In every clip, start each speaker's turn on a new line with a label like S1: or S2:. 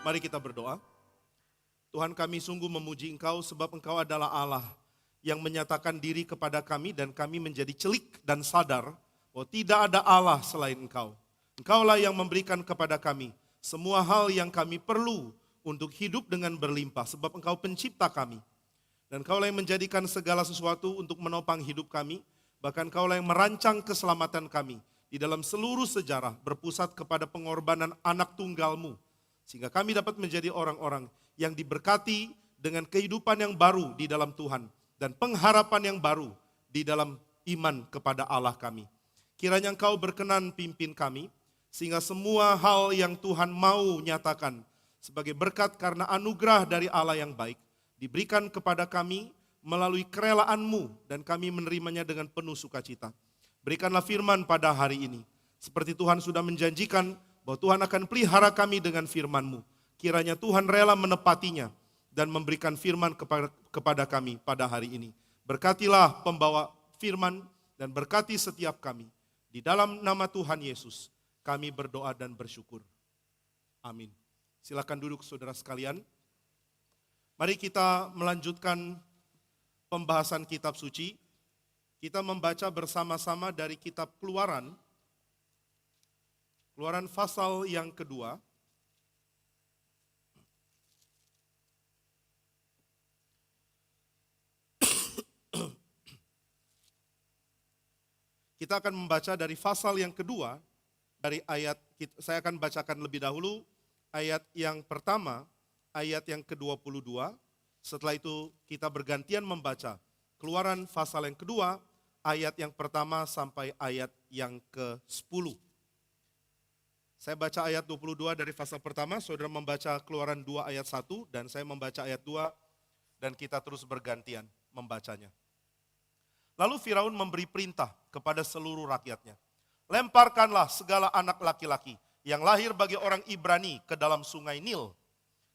S1: Mari kita berdoa. Tuhan, kami sungguh memuji Engkau sebab Engkau adalah Allah yang menyatakan diri kepada kami dan kami menjadi celik dan sadar bahwa tidak ada Allah selain Engkau. Engkaulah yang memberikan kepada kami semua hal yang kami perlu untuk hidup dengan berlimpah sebab Engkau pencipta kami. Dan Engkaulah yang menjadikan segala sesuatu untuk menopang hidup kami, bahkan Engkaulah yang merancang keselamatan kami di dalam seluruh sejarah berpusat kepada pengorbanan anak tunggal-Mu. Sehingga kami dapat menjadi orang-orang yang diberkati dengan kehidupan yang baru di dalam Tuhan dan pengharapan yang baru di dalam iman kepada Allah kami. Kiranya Engkau berkenan pimpin kami, sehingga semua hal yang Tuhan mau nyatakan sebagai berkat karena anugerah dari Allah yang baik, diberikan kepada kami melalui kerelaan-Mu dan kami menerimanya dengan penuh sukacita. Berikanlah firman pada hari ini, seperti Tuhan sudah menjanjikan bahwa Tuhan akan pelihara kami dengan firman-Mu. Kiranya Tuhan rela menepatinya dan memberikan firman kepada kami pada hari ini. Berkatilah pembawa firman dan berkati setiap kami. Di dalam nama Tuhan Yesus, kami berdoa dan bersyukur. Amin. Silakan duduk saudara sekalian. Mari kita melanjutkan pembahasan kitab suci. Kita membaca bersama-sama dari kitab Keluaran. Keluaran pasal yang kedua. Kita akan membaca dari pasal yang kedua, dari ayat, saya akan bacakan lebih dahulu ayat yang pertama, ayat yang ke-22. Setelah itu kita bergantian membaca Keluaran pasal yang kedua, ayat yang pertama sampai ayat yang ke-10. Saya baca ayat 22 dari pasal pertama, saudara membaca Keluaran 2 ayat 1, dan saya membaca ayat 2, dan kita terus bergantian membacanya. Lalu Firaun memberi perintah kepada seluruh rakyatnya. Lemparkanlah segala anak laki-laki yang lahir bagi orang Ibrani ke dalam sungai Nil.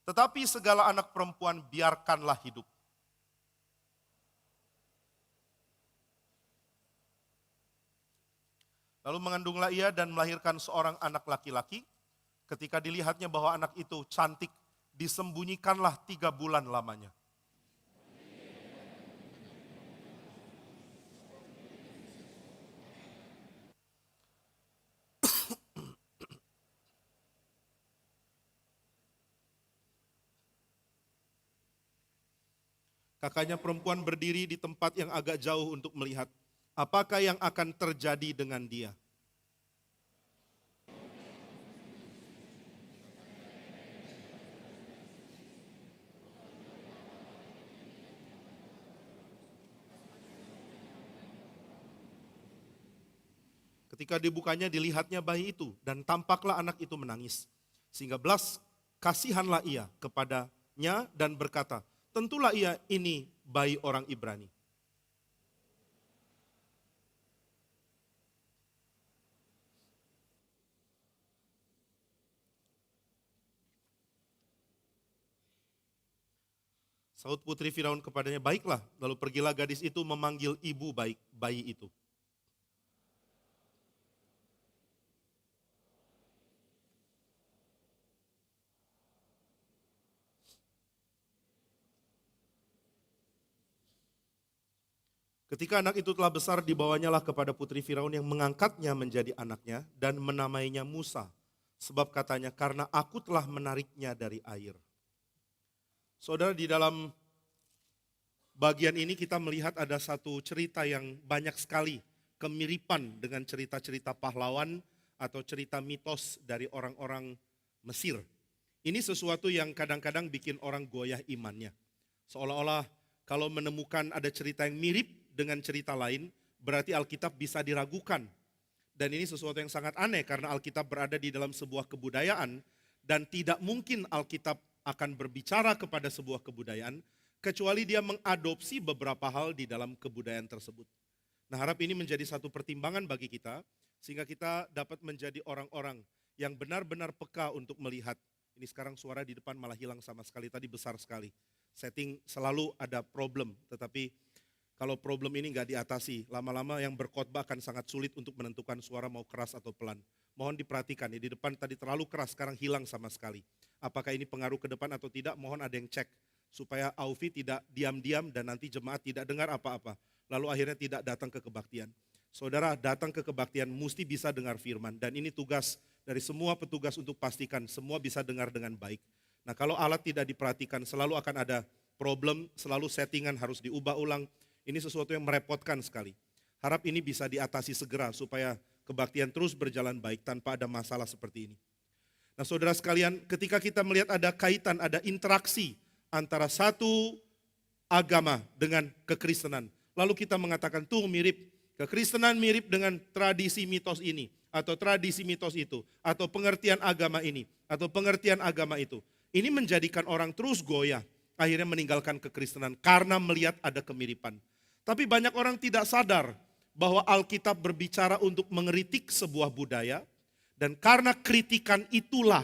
S1: Tetapi segala anak perempuan biarkanlah hidup. Lalu mengandunglah ia dan melahirkan seorang anak laki-laki. Ketika dilihatnya bahwa anak itu cantik, disembunyikanlah 3 bulan lamanya. Kakaknya perempuan berdiri di tempat yang agak jauh untuk melihat apakah yang akan terjadi dengan dia. Ketika dibukanya dilihatnya bayi itu dan tampaklah anak itu menangis. Sehingga belas kasihanlah ia kepadanya dan berkata, tentulah ia ini bayi orang Ibrani. Saud putri Firaun kepadanya, baiklah. Lalu pergilah gadis itu memanggil ibu bayi itu. Ketika anak itu telah besar, dibawanyalah kepada putri Firaun yang mengangkatnya menjadi anaknya dan menamainya Musa. Sebab katanya, karena aku telah menariknya dari air. Saudara, di dalam bagian ini kita melihat ada satu cerita yang banyak sekali kemiripan dengan cerita-cerita pahlawan atau cerita mitos dari orang-orang Mesir. Ini sesuatu yang kadang-kadang bikin orang goyah imannya. Seolah-olah kalau menemukan ada cerita yang mirip dengan cerita lain, berarti Alkitab bisa diragukan. Dan ini sesuatu yang sangat aneh karena Alkitab berada di dalam sebuah kebudayaan dan tidak mungkin Alkitab akan berbicara kepada sebuah kebudayaan kecuali dia mengadopsi beberapa hal di dalam kebudayaan tersebut. Nah, harap ini menjadi satu pertimbangan bagi kita sehingga kita dapat menjadi orang-orang yang benar-benar peka untuk melihat. Ini sekarang suara di depan malah hilang sama sekali, tadi besar sekali. Setting selalu ada problem, tetapi kalau problem ini nggak diatasi, lama-lama yang berkhotbah akan sangat sulit untuk menentukan suara mau keras atau pelan. Mohon diperhatikan, ya, di depan tadi terlalu keras, sekarang hilang sama sekali. Apakah ini pengaruh ke depan atau tidak, mohon ada yang cek. Supaya Aufi tidak diam-diam dan nanti jemaat tidak dengar apa-apa. Lalu akhirnya tidak datang ke kebaktian. Saudara, datang ke kebaktian mesti bisa dengar firman. Dan ini tugas dari semua petugas untuk pastikan semua bisa dengar dengan baik. Nah, kalau alat tidak diperhatikan selalu akan ada problem, selalu settingan harus diubah ulang. Ini sesuatu yang merepotkan sekali. Harap ini bisa diatasi segera supaya kebaktian terus berjalan baik tanpa ada masalah seperti ini. Nah, saudara sekalian, ketika kita melihat ada kaitan, ada interaksi antara satu agama dengan kekristenan. Lalu kita mengatakan, tuh mirip, kekristenan mirip dengan tradisi mitos ini, atau tradisi mitos itu, atau pengertian agama ini, atau pengertian agama itu. Ini menjadikan orang terus goyah, akhirnya meninggalkan kekristenan karena melihat ada kemiripan. Tapi banyak orang tidak sadar bahwa Alkitab berbicara untuk mengkritik sebuah budaya, dan karena kritikan itulah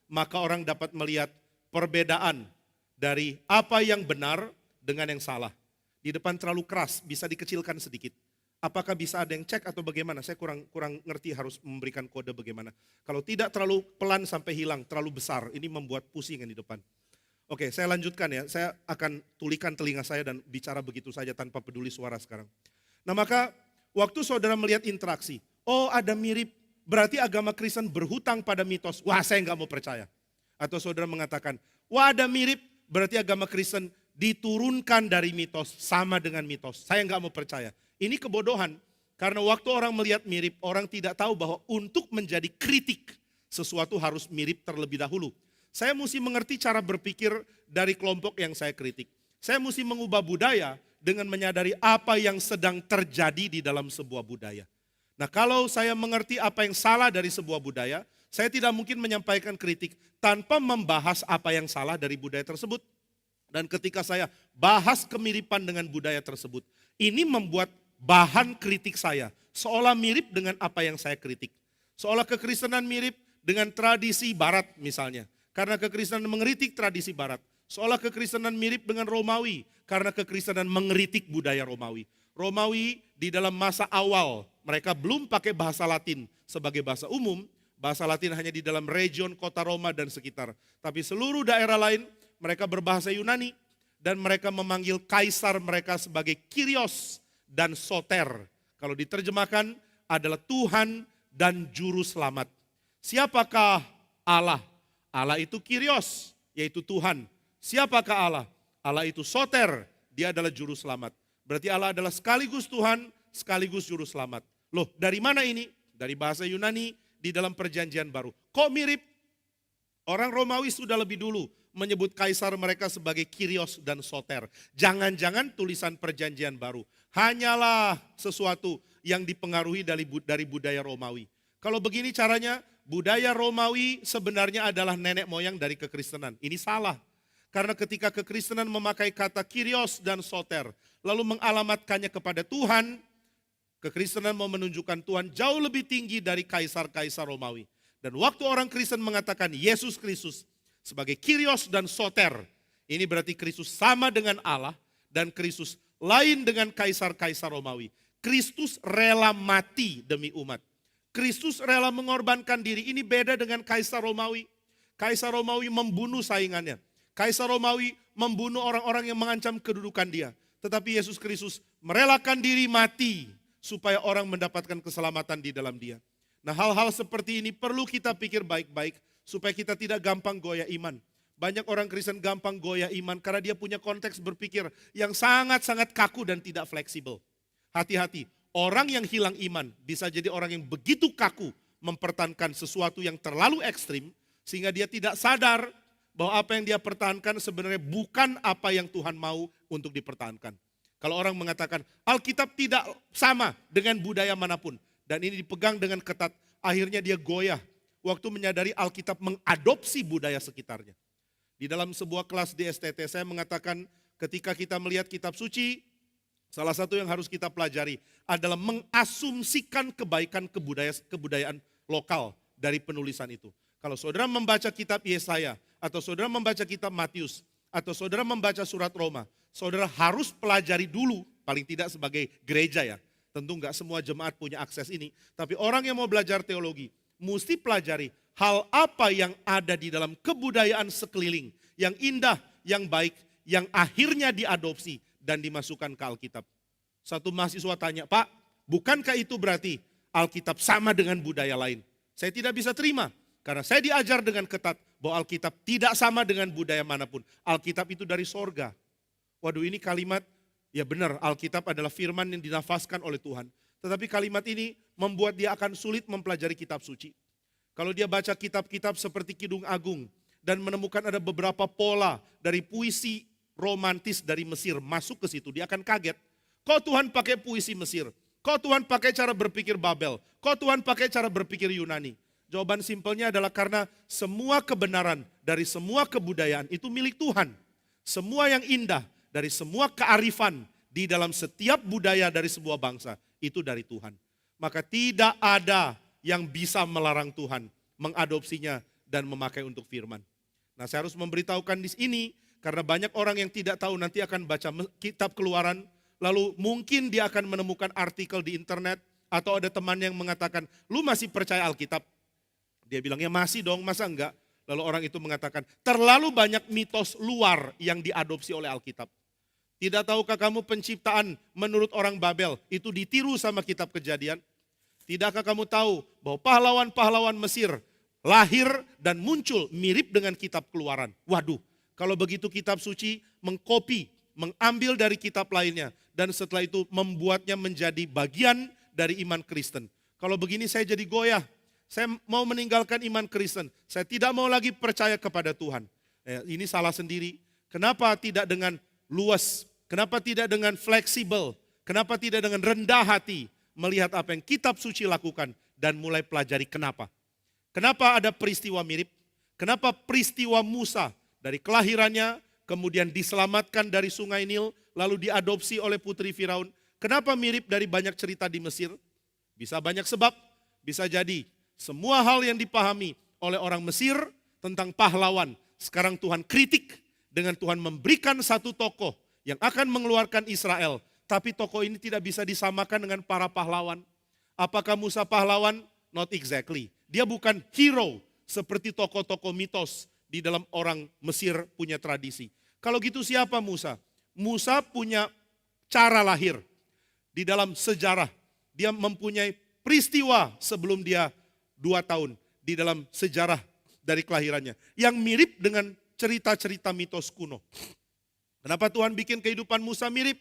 S1: maka orang dapat melihat perbedaan dari apa yang benar dengan yang salah. Di depan terlalu keras, bisa dikecilkan sedikit. Apakah bisa ada yang cek atau bagaimana? Saya kurang ngerti harus memberikan kode bagaimana. Kalau tidak terlalu pelan sampai hilang, terlalu besar, ini membuat pusing yang di depan. Oke, saya lanjutkan ya. Saya akan tulikan telinga saya dan bicara begitu saja tanpa peduli suara sekarang. Nah, maka waktu saudara melihat interaksi, oh ada mirip, berarti agama Kristen berhutang pada mitos. Wah, saya nggak mau percaya. Atau saudara mengatakan, wah ada mirip, berarti agama Kristen diturunkan dari mitos, sama dengan mitos. Saya nggak mau percaya. Ini kebodohan, karena waktu orang melihat mirip, orang tidak tahu bahwa untuk menjadi kritik, sesuatu harus mirip terlebih dahulu. Saya mesti mengerti cara berpikir dari kelompok yang saya kritik. Saya mesti mengubah budaya dengan menyadari apa yang sedang terjadi di dalam sebuah budaya. Nah, kalau saya mengerti apa yang salah dari sebuah budaya, saya tidak mungkin menyampaikan kritik tanpa membahas apa yang salah dari budaya tersebut. Dan ketika saya bahas kemiripan dengan budaya tersebut, ini membuat bahan kritik saya seolah mirip dengan apa yang saya kritik. Seolah kekristenan mirip dengan tradisi barat misalnya. Karena kekristenan mengkritik tradisi barat. Seolah kekristenan mirip dengan Romawi. Karena kekristenan mengkritik budaya Romawi. Romawi di dalam masa awal, mereka belum pakai bahasa Latin sebagai bahasa umum. Bahasa Latin hanya di dalam region kota Roma dan sekitar. Tapi seluruh daerah lain mereka berbahasa Yunani. Dan mereka memanggil kaisar mereka sebagai Kyrios dan Soter. Kalau diterjemahkan adalah Tuhan dan Juru Selamat. Siapakah Allah? Allah itu Kyrios, yaitu Tuhan. Siapakah Allah? Allah itu Soter, dia adalah Juru Selamat. Berarti Allah adalah sekaligus Tuhan, sekaligus Juru Selamat. Loh, dari mana ini? Dari bahasa Yunani di dalam perjanjian baru. Kok mirip? Orang Romawi sudah lebih dulu menyebut kaisar mereka sebagai Kyrios dan Soter. Jangan-jangan tulisan perjanjian baru hanyalah sesuatu yang dipengaruhi dari budaya Romawi. Kalau begini caranya, budaya Romawi sebenarnya adalah nenek moyang dari kekristenan. Ini salah. Karena ketika kekristenan memakai kata Kyrios dan Soter, lalu mengalamatkannya kepada Tuhan, kekristenan mau menunjukkan Tuhan jauh lebih tinggi dari kaisar-kaisar Romawi. Dan waktu orang Kristen mengatakan Yesus Kristus sebagai Kyrios dan Soter, ini berarti Kristus sama dengan Allah dan Kristus lain dengan kaisar-kaisar Romawi. Kristus rela mati demi umat. Kristus rela mengorbankan diri. Ini beda dengan kaisar Romawi. Kaisar Romawi membunuh saingannya. Kaisar Romawi membunuh orang-orang yang mengancam kedudukan dia. Tetapi Yesus Kristus merelakan diri mati supaya orang mendapatkan keselamatan di dalam dia. Nah, hal-hal seperti ini perlu kita pikir baik-baik supaya kita tidak gampang goyah iman. Banyak orang Kristen gampang goyah iman karena dia punya konteks berpikir yang sangat-sangat kaku dan tidak fleksibel. Hati-hati, orang yang hilang iman bisa jadi orang yang begitu kaku mempertahankan sesuatu yang terlalu ekstrim sehingga dia tidak sadar bahwa apa yang dia pertahankan sebenarnya bukan apa yang Tuhan mau untuk dipertahankan. Kalau orang mengatakan Alkitab tidak sama dengan budaya manapun dan ini dipegang dengan ketat, akhirnya dia goyah waktu menyadari Alkitab mengadopsi budaya sekitarnya. Di dalam sebuah kelas di STT saya mengatakan ketika kita melihat kitab suci, salah satu yang harus kita pelajari adalah mengasumsikan kebaikan kebudayaan lokal dari penulisan itu. Kalau saudara membaca kitab Yesaya, atau saudara membaca kitab Matius, atau saudara membaca surat Roma, saudara harus pelajari dulu, paling tidak sebagai gereja ya. Tentu enggak semua jemaat punya akses ini, tapi orang yang mau belajar teologi, mesti pelajari hal apa yang ada di dalam kebudayaan sekeliling, yang indah, yang baik, yang akhirnya diadopsi dan dimasukkan ke Alkitab. Satu mahasiswa tanya, Pak, bukankah itu berarti Alkitab sama dengan budaya lain? Saya tidak bisa terima, karena saya diajar dengan ketat bahwa Alkitab tidak sama dengan budaya manapun. Alkitab itu dari sorga. Waduh, ini kalimat, ya benar, Alkitab adalah firman yang dinafaskan oleh Tuhan. Tetapi kalimat ini membuat dia akan sulit mempelajari kitab suci. Kalau dia baca kitab-kitab seperti Kidung Agung dan menemukan ada beberapa pola dari puisi romantis dari Mesir masuk ke situ, dia akan kaget. Kok Tuhan pakai puisi Mesir? Kok Tuhan pakai cara berpikir Babel? Kok Tuhan pakai cara berpikir Yunani? Jawaban simpelnya adalah karena semua kebenaran dari semua kebudayaan itu milik Tuhan. Semua yang indah dari semua kearifan di dalam setiap budaya dari sebuah bangsa itu dari Tuhan. Maka tidak ada yang bisa melarang Tuhan mengadopsinya dan memakai untuk firman. Nah, saya harus memberitahukan di sini karena banyak orang yang tidak tahu nanti akan baca kitab Keluaran, lalu mungkin dia akan menemukan artikel di internet atau ada teman yang mengatakan, "Lu masih percaya Alkitab?" Dia bilang, "Ya masih dong, masa enggak?" Lalu orang itu mengatakan, "Terlalu banyak mitos luar yang diadopsi oleh Alkitab. Tidak tahukah kamu penciptaan menurut orang Babel itu ditiru sama kitab Kejadian? Tidakkah kamu tahu bahwa pahlawan-pahlawan Mesir lahir dan muncul mirip dengan kitab Keluaran?" Waduh, kalau begitu kitab suci mengkopi, mengambil dari kitab lainnya, dan setelah itu membuatnya menjadi bagian dari iman Kristen. Kalau begini saya jadi goyah. Saya mau meninggalkan iman Kristen. Saya tidak mau lagi percaya kepada Tuhan. Ini salah sendiri. Kenapa tidak dengan luas? Kenapa tidak dengan fleksibel? Kenapa tidak dengan rendah hati melihat apa yang kitab suci lakukan dan mulai pelajari kenapa? Kenapa ada peristiwa mirip? Kenapa peristiwa Musa dari kelahirannya kemudian diselamatkan dari sungai Nil lalu diadopsi oleh putri Firaun? Kenapa mirip dari banyak cerita di Mesir? Bisa banyak sebab, bisa jadi semua hal yang dipahami oleh orang Mesir tentang pahlawan, sekarang Tuhan kritik dengan Tuhan memberikan satu tokoh yang akan mengeluarkan Israel. Tapi tokoh ini tidak bisa disamakan dengan para pahlawan. Apakah Musa pahlawan? Not exactly. Dia bukan hero seperti tokoh-tokoh mitos di dalam orang Mesir punya tradisi. Kalau gitu siapa Musa? Musa punya cara lahir di dalam sejarah. Dia mempunyai peristiwa sebelum dia 2 tahun di dalam sejarah dari kelahirannya. Yang mirip dengan cerita-cerita mitos kuno. Kenapa Tuhan bikin kehidupan Musa mirip?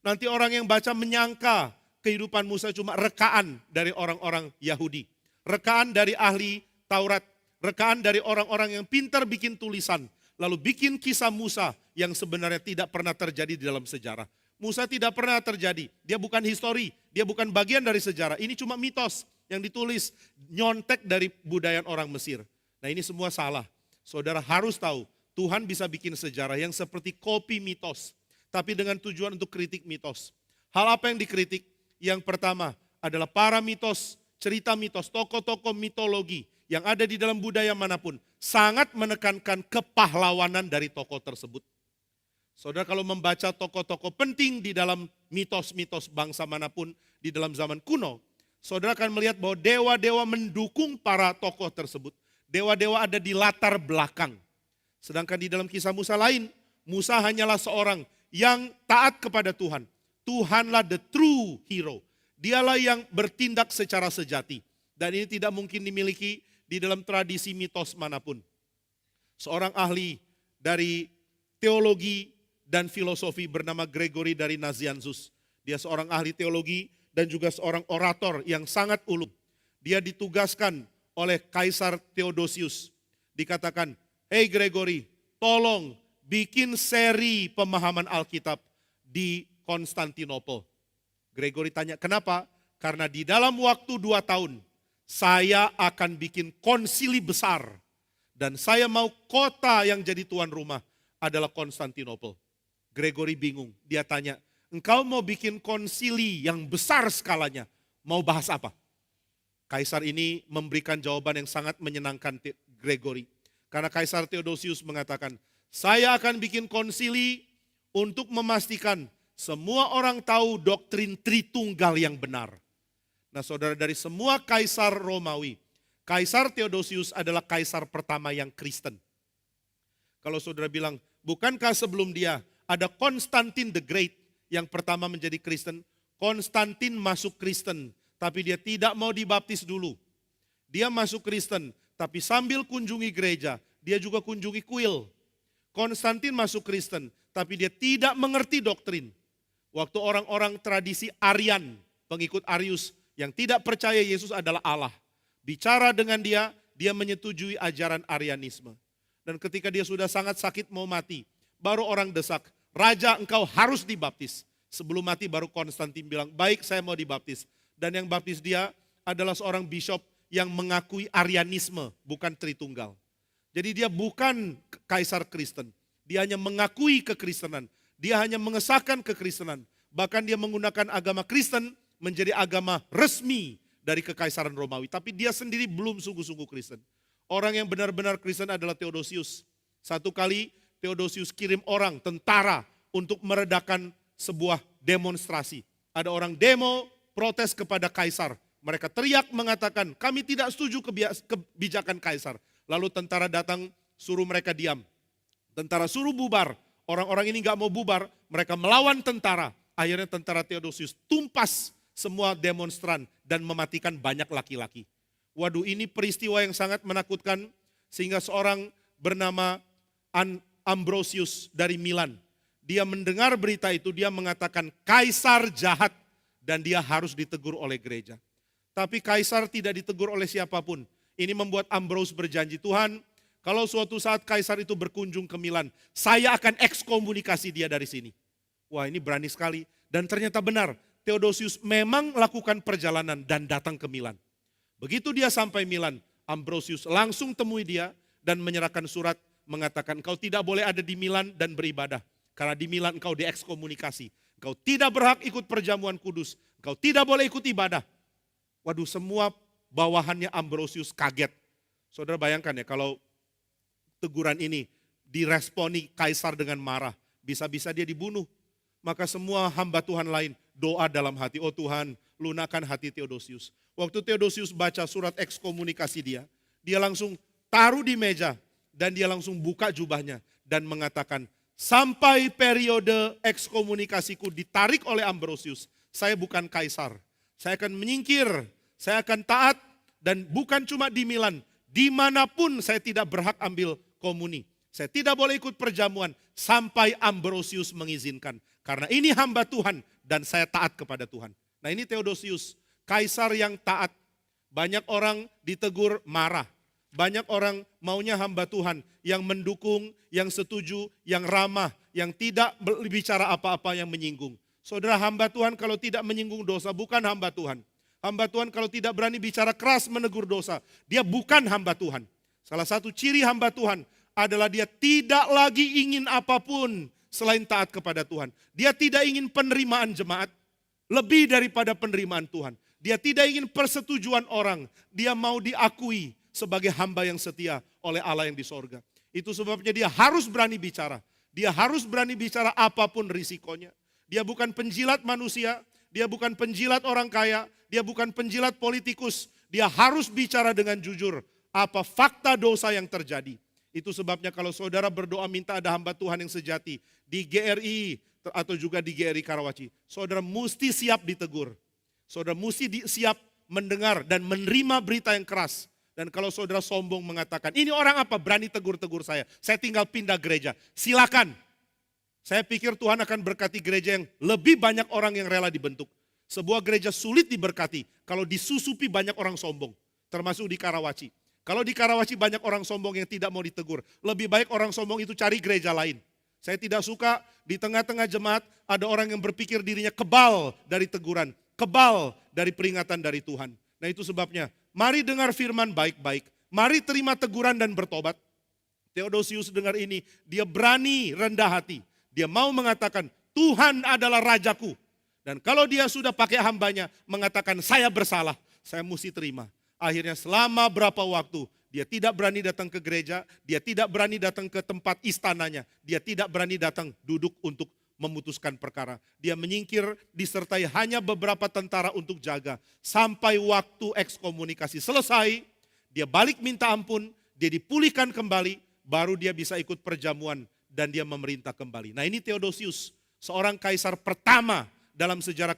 S1: Nanti orang yang baca menyangka kehidupan Musa cuma rekaan dari orang-orang Yahudi. Rekaan dari ahli Taurat. Rekaan dari orang-orang yang pintar bikin tulisan. Lalu bikin kisah Musa yang sebenarnya tidak pernah terjadi di dalam sejarah. Musa tidak pernah terjadi. Dia bukan histori. Dia bukan bagian dari sejarah. Ini cuma mitos yang ditulis nyontek dari budaya orang Mesir. Nah, ini semua salah. Saudara harus tahu, Tuhan bisa bikin sejarah yang seperti kopi mitos, tapi dengan tujuan untuk kritik mitos. Hal apa yang dikritik? Yang pertama adalah para mitos, cerita mitos, tokoh-tokoh mitologi yang ada di dalam budaya manapun sangat menekankan kepahlawanan dari tokoh tersebut. Saudara kalau membaca tokoh-tokoh penting di dalam mitos-mitos bangsa manapun di dalam zaman kuno, saudara akan melihat bahwa dewa-dewa mendukung para tokoh tersebut. Dewa-dewa ada di latar belakang. Sedangkan di dalam kisah Musa lain, Musa hanyalah seorang yang taat kepada Tuhan. Tuhanlah the true hero. Dialah yang bertindak secara sejati. Dan ini tidak mungkin dimiliki di dalam tradisi mitos manapun. Seorang ahli dari teologi dan filosofi bernama Gregory dari Nazianzus. Dia seorang ahli teologi dan juga seorang orator yang sangat ulung. Dia ditugaskan oleh Kaisar Theodosius. Dikatakan, "Hey Gregory, tolong bikin seri pemahaman Alkitab di Konstantinopel." Gregory tanya, "Kenapa?" Karena di dalam waktu 2 tahun, saya akan bikin konsili besar. Dan saya mau kota yang jadi tuan rumah adalah Konstantinopel. Gregory bingung, dia tanya, "Engkau mau bikin konsili yang besar skalanya, mau bahas apa?" Kaisar ini memberikan jawaban yang sangat menyenangkan Gregory. Karena Kaisar Theodosius mengatakan, "Saya akan bikin konsili untuk memastikan semua orang tahu doktrin Tritunggal yang benar." Nah saudara, dari semua kaisar Romawi, Kaisar Theodosius adalah kaisar pertama yang Kristen. Kalau saudara bilang, bukankah sebelum dia ada Konstantin the Great yang pertama menjadi Kristen? Konstantin masuk Kristen, tapi dia tidak mau dibaptis dulu. Dia masuk Kristen, tapi sambil kunjungi gereja, dia juga kunjungi kuil. Konstantin masuk Kristen, tapi dia tidak mengerti doktrin. Waktu orang-orang tradisi Arian, pengikut Arius, yang tidak percaya Yesus adalah Allah, bicara dengan dia, dia menyetujui ajaran Arianisme. Dan ketika dia sudah sangat sakit mau mati, baru orang desak, "Raja, engkau harus dibaptis." Sebelum mati baru Konstantin bilang, "Baik, saya mau dibaptis." Dan yang baptis dia adalah seorang bishop yang mengakui Arianisme, bukan Tritunggal. Jadi dia bukan kaisar Kristen. Dia hanya mengakui kekristenan. Dia hanya mengesahkan kekristenan. Bahkan dia menggunakan agama Kristen menjadi agama resmi dari kekaisaran Romawi. Tapi dia sendiri belum sungguh-sungguh Kristen. Orang yang benar-benar Kristen adalah Theodosius. Satu kali Theodosius kirim orang, tentara, untuk meredakan sebuah demonstrasi. Ada orang demo, protes kepada kaisar. Mereka teriak mengatakan, "Kami tidak setuju kebijakan kaisar." Lalu tentara datang, suruh mereka diam. Tentara suruh bubar. Orang-orang ini gak mau bubar, mereka melawan tentara. Akhirnya tentara Theodosius tumpas semua demonstran dan mematikan banyak laki-laki. Waduh, ini peristiwa yang sangat menakutkan sehingga seorang bernama Ambrosius dari Milan, dia mendengar berita itu, dia mengatakan kaisar jahat dan dia harus ditegur oleh gereja. Tapi kaisar tidak ditegur oleh siapapun. Ini membuat Ambrosius berjanji, "Tuhan, kalau suatu saat kaisar itu berkunjung ke Milan, saya akan ekskomunikasi dia dari sini." Wah, ini berani sekali. Dan ternyata benar, Theodosius memang melakukan perjalanan dan datang ke Milan. Begitu dia sampai Milan, Ambrosius langsung temui dia dan menyerahkan surat mengatakan, "Engkau tidak boleh ada di Milan dan beribadah. Karena di Milan engkau diekskomunikasi. Engkau tidak berhak ikut perjamuan kudus. Engkau tidak boleh ikut ibadah." Waduh, semua bawahannya Ambrosius kaget. Saudara bayangkan ya, kalau teguran ini diresponi kaisar dengan marah, bisa-bisa dia dibunuh. Maka semua hamba Tuhan lain doa dalam hati, "Oh Tuhan, lunakan hati Theodosius." Waktu Theodosius baca surat ekskomunikasi dia langsung taruh di meja dan dia langsung buka jubahnya dan mengatakan, "Sampai periode ekskomunikasiku ditarik oleh Ambrosius, saya bukan kaisar. Saya akan menyingkir, saya akan taat, dan bukan cuma di Milan, dimanapun saya tidak berhak ambil komuni. Saya tidak boleh ikut perjamuan sampai Ambrosius mengizinkan. Karena ini hamba Tuhan dan saya taat kepada Tuhan." Nah, ini Theodosius, kaisar yang taat. Banyak orang ditegur marah. Banyak orang maunya hamba Tuhan yang mendukung, yang setuju, yang ramah, yang tidak berbicara apa-apa yang menyinggung. Saudara, hamba Tuhan kalau tidak menyinggung dosa bukan hamba Tuhan. Hamba Tuhan kalau tidak berani bicara keras menegur dosa, dia bukan hamba Tuhan. Salah satu ciri hamba Tuhan adalah dia tidak lagi ingin apapun selain taat kepada Tuhan. Dia tidak ingin penerimaan jemaat lebih daripada penerimaan Tuhan. Dia tidak ingin persetujuan orang. Dia mau diakui sebagai hamba yang setia oleh Allah yang di sorga. Itu sebabnya dia harus berani bicara. Dia harus berani bicara apapun risikonya. Dia bukan penjilat manusia. Dia bukan penjilat orang kaya. Dia bukan penjilat politikus. Dia harus bicara dengan jujur apa fakta dosa yang terjadi. Itu sebabnya kalau saudara berdoa minta ada hamba Tuhan yang sejati di GRI atau juga di GRI Karawaci, saudara mesti siap ditegur. Saudara mesti siap mendengar dan menerima berita yang keras. Dan kalau saudara sombong mengatakan, "Ini orang apa berani tegur-tegur saya tinggal pindah gereja." Silakan. Saya pikir Tuhan akan berkati gereja yang lebih banyak orang yang rela dibentuk. Sebuah gereja sulit diberkati kalau disusupi banyak orang sombong, termasuk di Karawaci. Kalau di Karawaci banyak orang sombong yang tidak mau ditegur, lebih baik orang sombong itu cari gereja lain. Saya tidak suka di tengah-tengah jemaat ada orang yang berpikir dirinya kebal dari teguran, kebal dari peringatan dari Tuhan. Nah, itu sebabnya mari dengar firman baik-baik, mari terima teguran dan bertobat. Theodosius dengar ini, dia berani rendah hati. Dia mau mengatakan, "Tuhan adalah rajaku." Dan kalau dia sudah pakai hambanya mengatakan, "Saya bersalah," saya mesti terima. Akhirnya selama berapa waktu dia tidak berani datang ke gereja, dia tidak berani datang ke tempat istananya, dia tidak berani datang duduk untuk memutuskan perkara. Dia menyingkir disertai hanya beberapa tentara untuk jaga. Sampai waktu ekskomunikasi selesai, dia balik minta ampun, dia dipulihkan kembali, baru dia bisa ikut perjamuan dan dia memerintah kembali. Nah ini Theodosius, seorang kaisar pertama dalam sejarah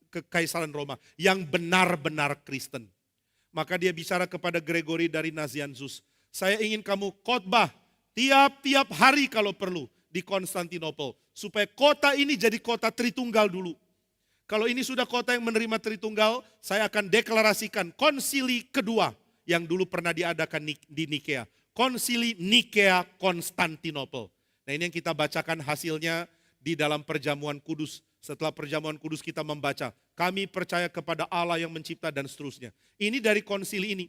S1: kekaisaran Roma yang benar-benar Kristen. Maka dia bicara kepada Gregory dari Nazianzus, saya ingin kamu khotbah tiap-tiap hari kalau perlu di Konstantinopel, supaya kota ini jadi kota Tritunggal dulu. Kalau ini sudah kota yang menerima Tritunggal, saya akan deklarasikan konsili kedua yang dulu pernah diadakan di Nikea. Konsili Nikea Konstantinopel. Nah ini yang kita bacakan hasilnya di dalam perjamuan kudus. Setelah perjamuan kudus kita membaca, kami percaya kepada Allah yang mencipta dan seterusnya. Ini dari konsili ini.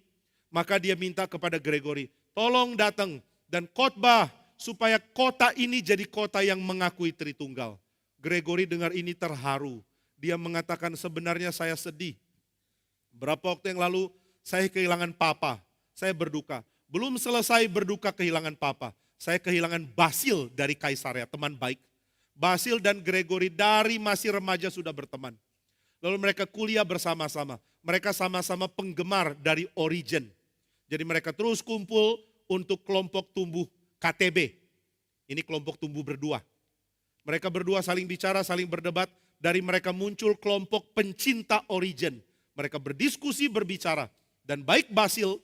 S1: Maka dia minta kepada Gregory, tolong datang dan khotbah supaya kota ini jadi kota yang mengakui Tritunggal. Gregory dengar ini terharu. Dia mengatakan sebenarnya saya sedih. Berapa waktu yang lalu saya kehilangan papa, saya berduka. Belum selesai berduka kehilangan papa, saya kehilangan Basil dari Kaisaria, teman baik. Basil dan Gregory dari masih remaja sudah berteman. Lalu mereka kuliah bersama-sama. Mereka sama-sama penggemar dari Origen. Jadi mereka terus kumpul untuk kelompok tumbuh KTB. Ini kelompok tumbuh berdua. Mereka berdua saling bicara, saling berdebat. Dari mereka muncul kelompok pencinta Origen. Mereka berdiskusi, berbicara. Dan baik Basil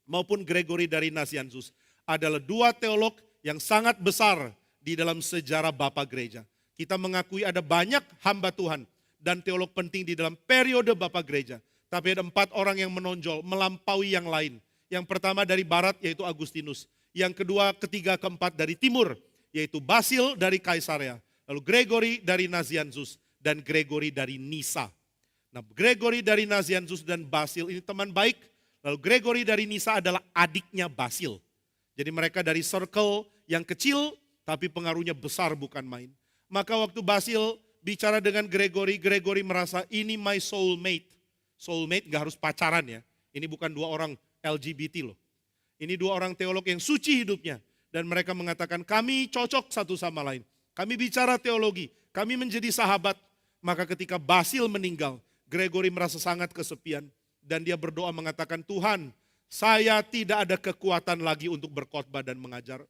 S1: maupun Gregory dari Nazianzus adalah dua teolog yang sangat besar di dalam sejarah Bapak Gereja. Kita mengakui ada banyak hamba Tuhan dan teolog penting di dalam periode Bapak Gereja. Tapi ada 4 orang yang menonjol, melampaui yang lain. Yang pertama dari barat yaitu Agustinus. Yang kedua, ketiga, keempat dari timur yaitu Basil dari Kaisaria. Lalu Gregory dari Nazianzus dan Gregory dari Nisa. Nah, Gregory dari Nazianzus dan Basil ini teman baik. Lalu Gregory dari Nisa adalah adiknya Basil. Jadi mereka dari circle yang kecil tapi pengaruhnya besar bukan main. Maka waktu Basil bicara dengan Gregory, Gregory merasa ini my soulmate. Soulmate gak harus pacaran ya. Ini bukan 2 orang LGBT loh. Ini 2 orang teolog yang suci hidupnya. Dan mereka mengatakan kami cocok satu sama lain. Kami bicara teologi, kami menjadi sahabat. Maka ketika Basil meninggal, Gregory merasa sangat kesepian. Dan dia berdoa mengatakan, Tuhan, saya tidak ada kekuatan lagi untuk berkhotbah dan mengajar.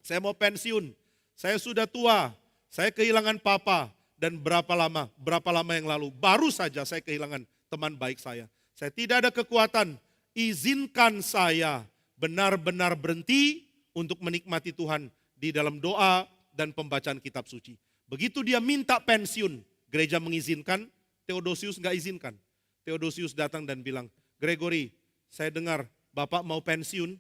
S1: Saya mau pensiun, saya sudah tua, saya kehilangan papa. Dan berapa lama yang lalu, baru saja saya kehilangan teman baik saya. Saya tidak ada kekuatan, izinkan saya benar-benar berhenti untuk menikmati Tuhan di dalam doa dan pembacaan kitab suci. Begitu dia minta pensiun, gereja mengizinkan, Theodosius gak izinkan. Theodosius datang dan bilang, Gregory, saya dengar Bapak mau pensiun.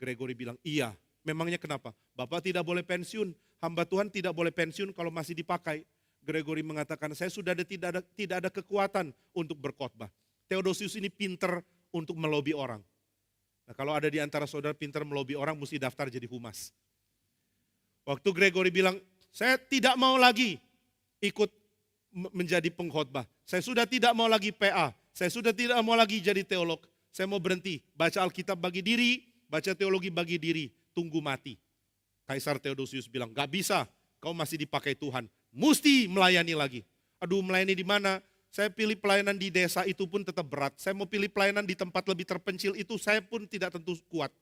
S1: Gregory bilang, iya. Memangnya kenapa? Bapak tidak boleh pensiun, hamba Tuhan tidak boleh pensiun kalau masih dipakai. Gregory mengatakan, saya sudah tidak ada kekuatan untuk berkhotbah. Theodosius ini pinter untuk melobi orang. Nah, kalau ada di antara saudara pinter melobi orang, mesti daftar jadi humas. Waktu Gregory bilang, saya tidak mau lagi ikut menjadi pengkhotbah. Saya sudah tidak mau lagi PA. Saya sudah tidak mau lagi jadi teolog. Saya mau berhenti. Baca Alkitab bagi diri, baca teologi bagi diri. Tunggu mati. Kaisar Theodosius bilang, gak bisa. Kau masih dipakai Tuhan. Mesti melayani lagi. Aduh, melayani di mana? Saya pilih pelayanan di desa itu pun tetap berat. Saya mau pilih pelayanan di tempat lebih terpencil itu saya pun tidak tentu kuat.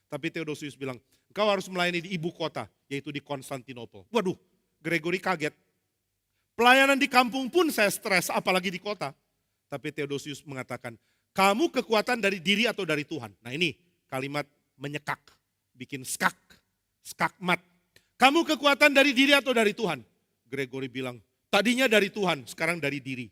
S1: Tapi Theodosius bilang, kau harus melayani di ibu kota, yaitu di Konstantinopel. Waduh, Gregory kaget. Pelayanan di kampung pun saya stres, apalagi di kota. Tapi Theodosius mengatakan, kamu kekuatan dari diri atau dari Tuhan? Nah ini kalimat menyekak, bikin skakmat. Kamu kekuatan dari diri atau dari Tuhan? Gregory bilang, tadinya dari Tuhan, sekarang dari diri.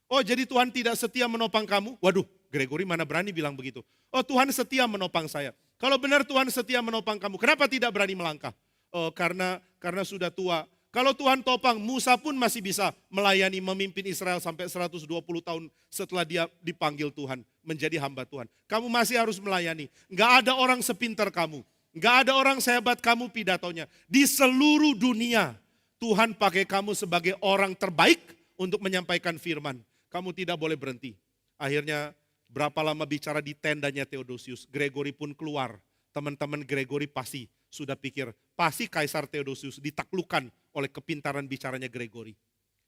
S1: Oh jadi Tuhan tidak setia menopang kamu? Waduh, Gregory mana berani bilang begitu. Oh Tuhan setia menopang saya. Kalau benar Tuhan setia menopang kamu, kenapa tidak berani melangkah? Oh karena sudah tua. Kalau Tuhan topang, Musa pun masih bisa melayani, memimpin Israel sampai 120 tahun setelah dia dipanggil Tuhan, menjadi hamba Tuhan. Kamu masih harus melayani. Enggak ada orang sepintar kamu. Enggak ada orang sehebat kamu pidatonya. Di seluruh dunia, Tuhan pakai kamu sebagai orang terbaik untuk menyampaikan firman. Kamu tidak boleh berhenti. Akhirnya berapa lama bicara di tendanya Theodosius, Gregory pun keluar. Teman-teman Gregory pasti sudah pikir, pasti Kaisar Theodosius ditaklukkan oleh kepintaran bicaranya Gregory.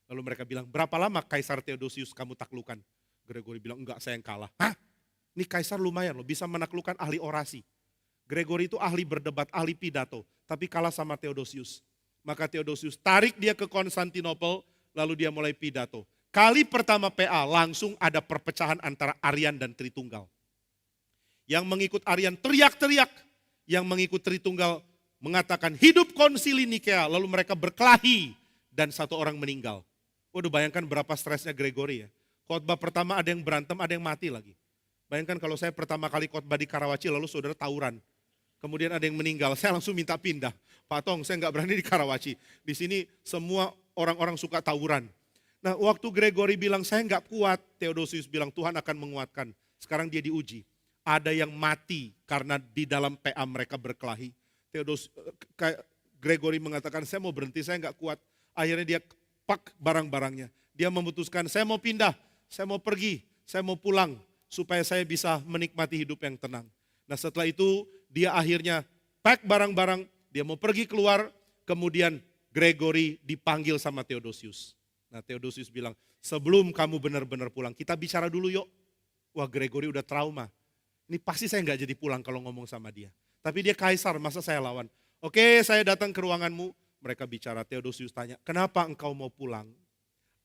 S1: Lalu mereka bilang, berapa lama Kaisar Theodosius kamu taklukan? Gregory bilang, enggak, saya yang kalah. Hah? Ini kaisar lumayan loh, bisa menaklukkan ahli orasi. Gregory itu ahli berdebat, ahli pidato, tapi kalah sama Theodosius. Maka Theodosius tarik dia ke Konstantinopel, lalu dia mulai pidato. Kali pertama PA langsung ada perpecahan antara Arian dan Tritunggal. Yang mengikut Arian teriak-teriak, yang mengikut Tritunggal mengatakan hidup konsili Nikea, lalu mereka berkelahi dan satu orang meninggal. Waduh, bayangkan berapa stresnya Gregory ya. Khotbah pertama ada yang berantem, ada yang mati lagi. Bayangkan kalau saya pertama kali khotbah di Karawaci lalu saudara tawuran. Kemudian ada yang meninggal, saya langsung minta pindah. Pak Tong, saya nggak berani di Karawaci. Di sini semua orang-orang suka tawuran. Nah, waktu Gregory bilang saya nggak kuat, Theodosius bilang Tuhan akan menguatkan. Sekarang dia diuji. Ada yang mati karena di dalam PA mereka berkelahi. Gregory mengatakan saya mau berhenti, saya nggak kuat. Akhirnya dia pak barang-barangnya. Dia memutuskan saya mau pindah, saya mau pergi, saya mau pulang. Supaya saya bisa menikmati hidup yang tenang. Nah setelah itu dia akhirnya pack barang-barang, dia mau pergi keluar, kemudian Gregory dipanggil sama Theodosius. Nah Theodosius bilang, sebelum kamu benar-benar pulang, kita bicara dulu yuk. Wah Gregory udah trauma, ini pasti saya nggak jadi pulang kalau ngomong sama dia. Tapi dia kaisar, masa saya lawan? Oke, saya datang ke ruanganmu, mereka bicara, Theodosius tanya, kenapa engkau mau pulang?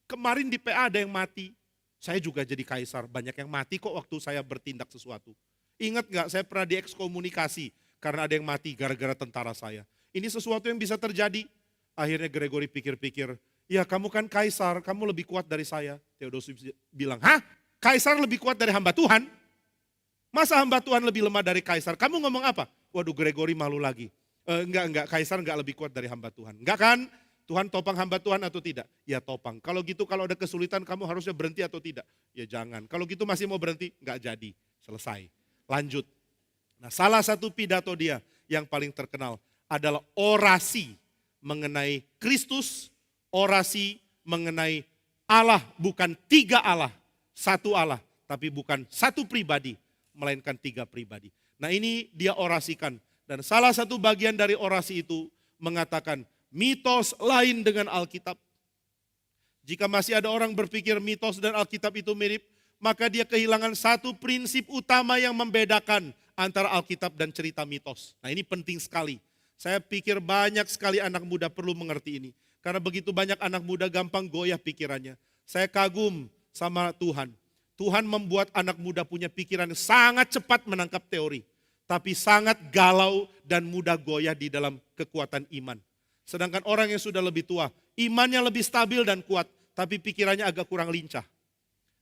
S1: Kemarin di PA ada yang mati. Saya juga jadi kaisar, banyak yang mati kok waktu saya bertindak sesuatu. Ingat gak, saya pernah diekskomunikasi karena ada yang mati gara-gara tentara saya. Ini sesuatu yang bisa terjadi. Akhirnya Gregory pikir-pikir, ya kamu kan kaisar, kamu lebih kuat dari saya. Theodosius bilang, hah? Kaisar lebih kuat dari hamba Tuhan? Masa hamba Tuhan lebih lemah dari kaisar? Kamu ngomong apa? Waduh Gregory malu lagi. Enggak, kaisar enggak lebih kuat dari hamba Tuhan. Enggak kan? Tuhan topang hamba Tuhan atau tidak? Ya topang. Kalau gitu kalau ada kesulitan kamu harusnya berhenti atau tidak? Ya jangan. Kalau gitu masih mau berhenti? Enggak jadi. Selesai. Lanjut. Nah salah satu pidato dia yang paling terkenal adalah orasi mengenai Kristus, orasi mengenai Allah, bukan tiga Allah, satu Allah, tapi bukan satu pribadi, melainkan tiga pribadi. Nah ini dia orasikan. Dan salah satu bagian dari orasi itu mengatakan, mitos lain dengan Alkitab. Jika masih ada orang berpikir mitos dan Alkitab itu mirip, maka dia kehilangan satu prinsip utama yang membedakan antara Alkitab dan cerita mitos. Nah ini penting sekali. Saya pikir banyak sekali anak muda perlu mengerti ini. Karena begitu banyak anak muda gampang goyah pikirannya. Saya kagum sama Tuhan. Tuhan membuat anak muda punya pikiran yang sangat cepat menangkap teori. Tapi sangat galau dan mudah goyah di dalam kekuatan iman. Sedangkan orang yang sudah lebih tua, imannya lebih stabil dan kuat, tapi pikirannya agak kurang lincah.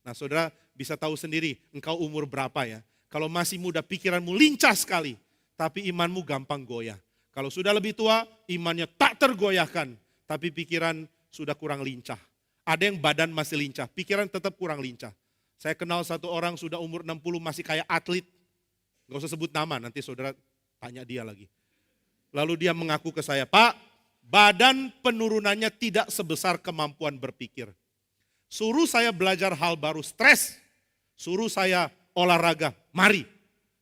S1: Nah saudara bisa tahu sendiri, engkau umur berapa ya. Kalau masih muda pikiranmu lincah sekali, tapi imanmu gampang goyah. Kalau sudah lebih tua, imannya tak tergoyahkan, tapi pikiran sudah kurang lincah. Ada yang badan masih lincah, pikiran tetap kurang lincah. Saya kenal satu orang sudah umur 60 masih kayak atlet. Gak usah sebut nama, nanti saudara tanya dia lagi. Lalu dia mengaku ke saya, Pak, badan penurunannya tidak sebesar kemampuan berpikir. Suruh saya belajar hal baru, stres. Suruh saya olahraga, mari.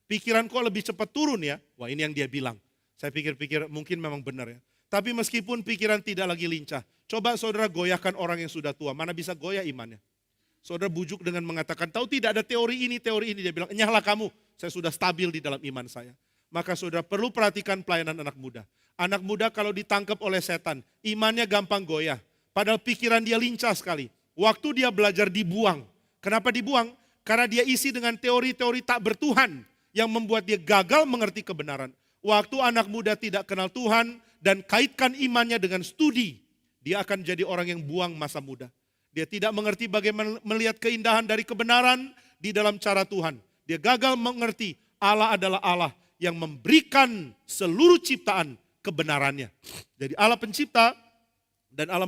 S1: Pikiran kok lebih cepat turun ya? Wah ini yang dia bilang. Saya pikir-pikir mungkin memang benar ya. Tapi meskipun pikiran tidak lagi lincah, coba saudara goyahkan orang yang sudah tua, mana bisa goyah imannya. Saudara bujuk dengan mengatakan, tahu tidak ada teori ini. Dia bilang, enyahlah kamu, saya sudah stabil di dalam iman saya. Maka saudara perlu perhatikan pelayanan anak muda. Anak muda kalau ditangkap oleh setan, imannya gampang goyah. Padahal pikiran dia lincah sekali. Waktu dia belajar dibuang. Kenapa dibuang? Karena dia isi dengan teori-teori tak bertuhan yang membuat dia gagal mengerti kebenaran. Waktu anak muda tidak kenal Tuhan dan kaitkan imannya dengan studi, dia akan jadi orang yang buang masa muda. Dia tidak mengerti bagaimana melihat keindahan dari kebenaran di dalam cara Tuhan. Dia gagal mengerti Allah adalah Allah yang memberikan seluruh ciptaan kebenarannya. Jadi Allah pencipta dan Allah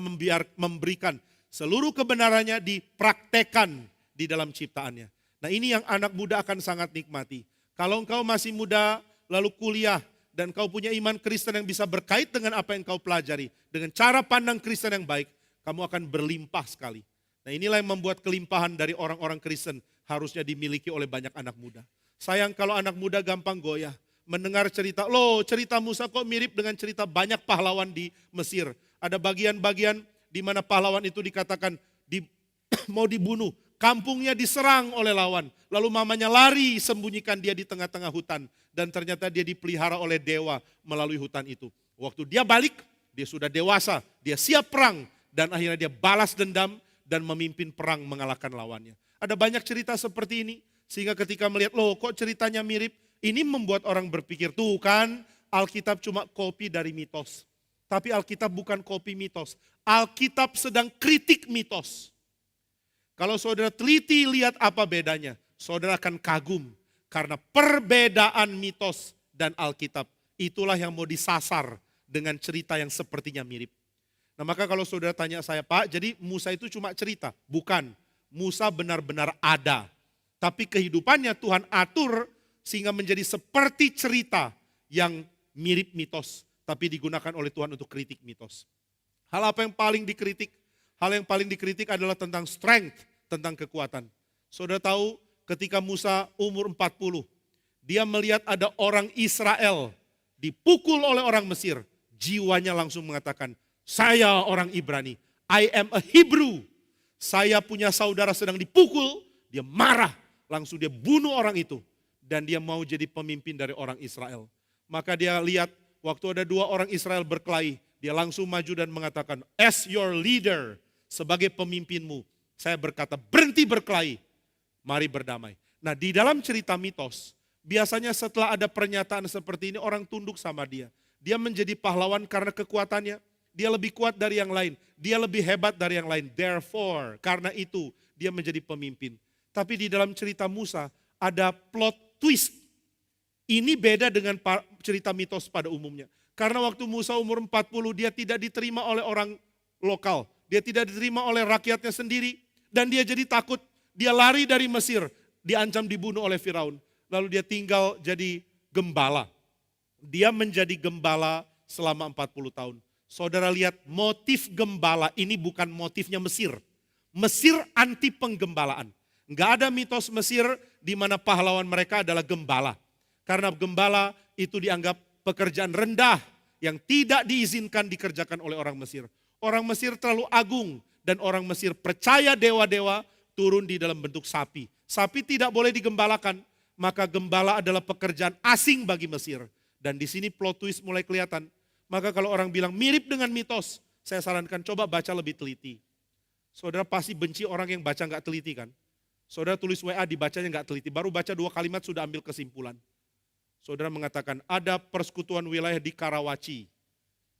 S1: memberikan seluruh kebenarannya dipraktekan di dalam ciptaannya. Nah ini yang anak muda akan sangat nikmati. Kalau engkau masih muda lalu kuliah dan kau punya iman Kristen yang bisa berkait dengan apa yang kau pelajari. Dengan cara pandang Kristen yang baik, kamu akan berlimpah sekali. Nah inilah yang membuat kelimpahan dari orang-orang Kristen harusnya dimiliki oleh banyak anak muda. Sayang kalau anak muda gampang goyah. Mendengar cerita, loh cerita Musa kok mirip dengan cerita banyak pahlawan di Mesir. Ada bagian-bagian di mana pahlawan itu dikatakan mau dibunuh Kampungnya diserang oleh lawan. Lalu mamanya lari sembunyikan dia di tengah-tengah hutan. Dan ternyata dia dipelihara oleh dewa melalui hutan itu. Waktu dia balik, dia sudah dewasa, dia siap perang. Dan akhirnya dia balas dendam dan memimpin perang mengalahkan lawannya. Ada banyak cerita seperti ini. Sehingga ketika melihat, loh kok ceritanya mirip. Ini membuat orang berpikir, tuh kan Alkitab cuma kopi dari mitos. Tapi Alkitab bukan kopi mitos. Alkitab sedang kritik mitos. Kalau saudara teliti lihat apa bedanya, saudara akan kagum. Karena perbedaan mitos dan Alkitab, itulah yang mau disasar dengan cerita yang sepertinya mirip. Nah maka kalau saudara tanya saya, Pak, jadi Musa itu cuma cerita? Bukan, Musa benar-benar ada. Tapi kehidupannya Tuhan atur sehingga menjadi seperti cerita yang mirip mitos. Tapi digunakan oleh Tuhan untuk kritik mitos. Hal apa yang paling dikritik? Hal yang paling dikritik adalah tentang strength, tentang kekuatan. Saudara tahu ketika Musa umur 40, dia melihat ada orang Israel dipukul oleh orang Mesir. Jiwanya langsung mengatakan, saya orang Ibrani, I am a Hebrew. Saya punya saudara sedang dipukul, dia marah. Langsung dia bunuh orang itu. Dan dia mau jadi pemimpin dari orang Israel. Maka dia lihat waktu ada 2 orang Israel berkelahi, dia langsung maju dan mengatakan, as your leader, sebagai pemimpinmu, saya berkata berhenti berkelahi, mari berdamai. Nah di dalam cerita mitos, biasanya setelah ada pernyataan seperti ini orang tunduk sama dia. Dia menjadi pahlawan karena kekuatannya, dia lebih kuat dari yang lain, dia lebih hebat dari yang lain. Therefore, karena itu dia menjadi pemimpin. Tapi di dalam cerita Musa ada plot twist. Ini beda dengan cerita mitos pada umumnya. Karena waktu Musa umur 40 dia tidak diterima oleh orang lokal. Dia tidak diterima oleh rakyatnya sendiri. Dan dia jadi takut. Dia lari dari Mesir. Diancam dibunuh oleh Firaun. Lalu dia tinggal jadi gembala. Dia menjadi gembala selama 40 tahun. Saudara lihat motif gembala ini bukan motifnya Mesir. Mesir anti penggembalaan. Enggak ada mitos Mesir di mana pahlawan mereka adalah gembala. Karena gembala itu dianggap pekerjaan rendah yang tidak diizinkan dikerjakan oleh orang Mesir. Orang Mesir terlalu agung dan orang Mesir percaya dewa-dewa turun di dalam bentuk sapi. Sapi tidak boleh digembalakan, maka gembala adalah pekerjaan asing bagi Mesir. Dan di sini plot twist mulai kelihatan. Maka kalau orang bilang mirip dengan mitos, saya sarankan coba baca lebih teliti. Saudara pasti benci orang yang baca nggak teliti kan? Saudara tulis WA dibacanya nggak teliti, baru baca 2 kalimat sudah ambil kesimpulan. Saudara mengatakan ada persekutuan wilayah di Karawaci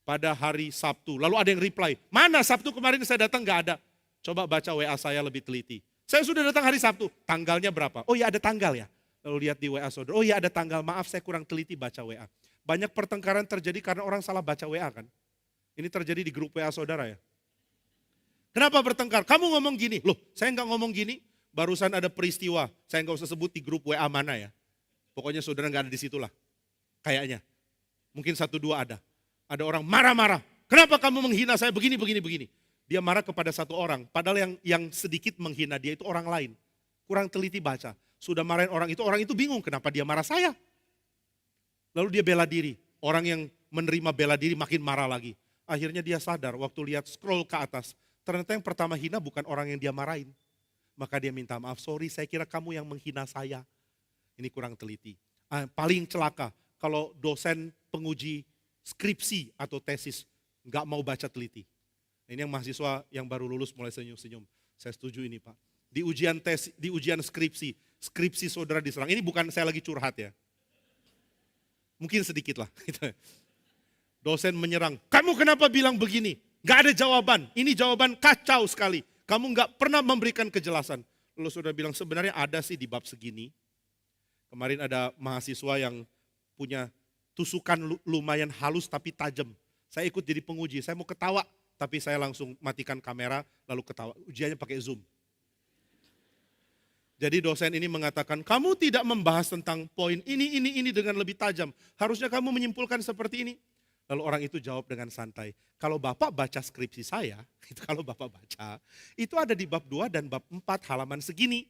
S1: pada hari Sabtu. Lalu ada yang reply, mana Sabtu kemarin saya datang nggak ada. Coba baca WA saya lebih teliti. Saya sudah datang hari Sabtu, tanggalnya berapa? Oh ya ada tanggal ya. Lalu lihat di WA saudara, oh ya ada tanggal, maaf saya kurang teliti baca WA. Banyak pertengkaran terjadi karena orang salah baca WA kan. Ini terjadi di grup WA saudara ya. Kenapa bertengkar? Kamu ngomong gini, loh saya nggak ngomong gini. Barusan ada peristiwa, saya nggak usah sebut di grup WA mana ya. Pokoknya saudara nggak ada di situ lah, kayaknya. Mungkin 1-2 ada. Ada orang marah-marah, kenapa kamu menghina saya begini. Dia marah kepada satu orang, padahal yang sedikit menghina dia itu orang lain. Kurang teliti baca, sudah marahin orang itu bingung kenapa dia marah saya. Lalu dia bela diri, orang yang menerima bela diri makin marah lagi. Akhirnya dia sadar waktu lihat scroll ke atas, ternyata yang pertama hina bukan orang yang dia marahin. Maka dia minta maaf, sorry saya kira kamu yang menghina saya. Ini kurang teliti. Paling celaka kalau dosen penguji skripsi atau tesis nggak mau baca teliti. Ini yang mahasiswa yang baru lulus mulai senyum-senyum. Saya setuju ini Pak. Di ujian skripsi saudara diserang. Ini bukan saya lagi curhat ya. Mungkin sedikit lah. Dosen menyerang, kamu kenapa bilang begini? Gak ada jawaban, ini jawaban kacau sekali. Kamu gak pernah memberikan kejelasan. Lalu saudara bilang sebenarnya ada sih di bab segini. Kemarin ada mahasiswa yang punya tusukan lumayan halus tapi tajam. Saya ikut jadi penguji, saya mau ketawa. Tapi saya langsung matikan kamera lalu ketawa. Ujiannya pakai Zoom. Jadi dosen ini mengatakan, kamu tidak membahas tentang poin ini dengan lebih tajam. Harusnya kamu menyimpulkan seperti ini. Lalu orang itu jawab dengan santai. Kalau Bapak baca skripsi saya, kalau Bapak baca, itu ada di bab 2 dan bab 4 halaman segini.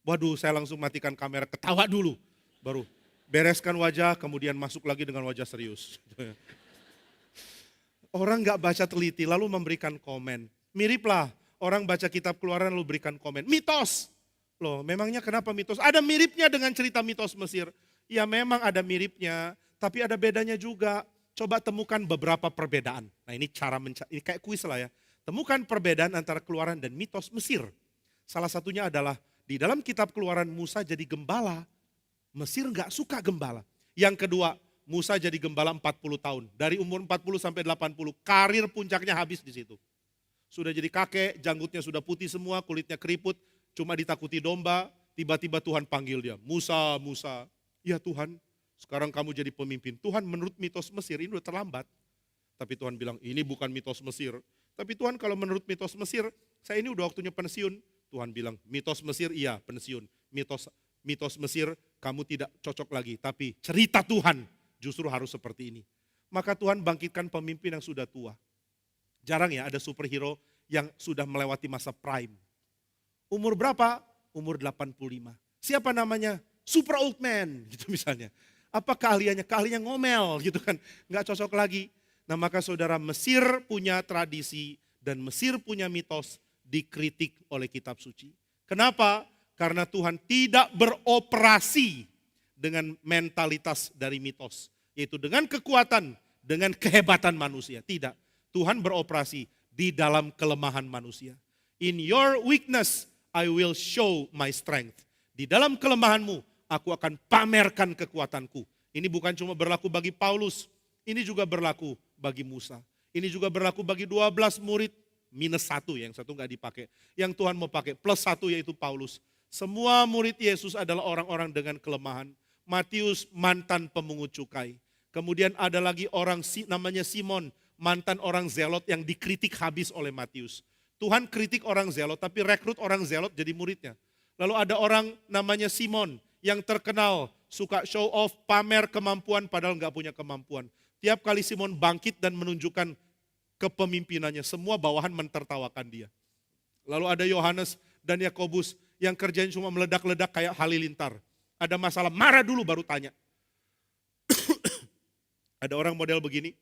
S1: Waduh, saya langsung matikan kamera, ketawa dulu. Baru bereskan wajah, kemudian masuk lagi dengan wajah serius. Orang gak baca teliti lalu memberikan komen. Miriplah orang baca kitab Keluaran lalu berikan komen. Mitos, Loh, memangnya kenapa mitos? Ada miripnya dengan cerita mitos Mesir. Ya memang ada miripnya, tapi ada bedanya juga. Coba temukan beberapa perbedaan. Nah ini ini kayak kuis lah ya. Temukan perbedaan antara Keluaran dan mitos Mesir. Salah satunya adalah di dalam kitab Keluaran Musa jadi gembala. Mesir nggak suka gembala. Yang kedua, Musa jadi gembala 40 tahun. Dari umur 40 sampai 80, karir puncaknya habis di situ. Sudah jadi kakek, janggutnya sudah putih semua, kulitnya keriput, cuma ditakuti domba, tiba-tiba Tuhan panggil dia, Musa, Musa. Ya Tuhan, sekarang kamu jadi pemimpin. Tuhan menurut mitos Mesir ini udah terlambat. Tapi Tuhan bilang, ini bukan mitos Mesir. Tapi Tuhan kalau menurut mitos Mesir, saya ini udah waktunya pensiun. Tuhan bilang, mitos Mesir iya pensiun. Mitos Mesir kamu tidak cocok lagi. Tapi cerita Tuhan justru harus seperti ini. Maka Tuhan bangkitkan pemimpin yang sudah tua. Jarang ya ada superhero yang sudah melewati masa prime. Umur berapa? Umur 85. Siapa namanya? Super old man gitu misalnya. Apa keahliannya? Keahliannya ngomel gitu kan. Nggak cocok lagi. Nah maka saudara, Mesir punya tradisi dan Mesir punya mitos dikritik oleh kitab suci. Kenapa? Karena Tuhan tidak beroperasi dengan mentalitas dari mitos. Yaitu dengan kekuatan, dengan kehebatan manusia. Tidak. Tuhan beroperasi di dalam kelemahan manusia. In your weakness, I will show my strength. Di dalam kelemahanmu, aku akan pamerkan kekuatanku. Ini bukan cuma berlaku bagi Paulus, ini juga berlaku bagi Musa. Ini juga berlaku bagi 12 murid, minus 1 yang satu nggak dipakai. Yang Tuhan mau pakai, plus 1 yaitu Paulus. Semua murid Yesus adalah orang-orang dengan kelemahan. Matius mantan pemungut cukai. Kemudian ada lagi orang namanya Simon, mantan orang zelot yang dikritik habis oleh Matius. Tuhan kritik orang zelot tapi rekrut orang zelot jadi muridnya. Lalu ada orang namanya Simon yang terkenal suka show off, pamer kemampuan padahal nggak punya kemampuan. Tiap kali Simon bangkit dan menunjukkan kepemimpinannya, semua bawahan mentertawakan dia. Lalu ada Yohanes dan Yakobus yang kerjanya cuma meledak-ledak kayak halilintar. Ada masalah, marah dulu baru tanya. Ada orang model begini,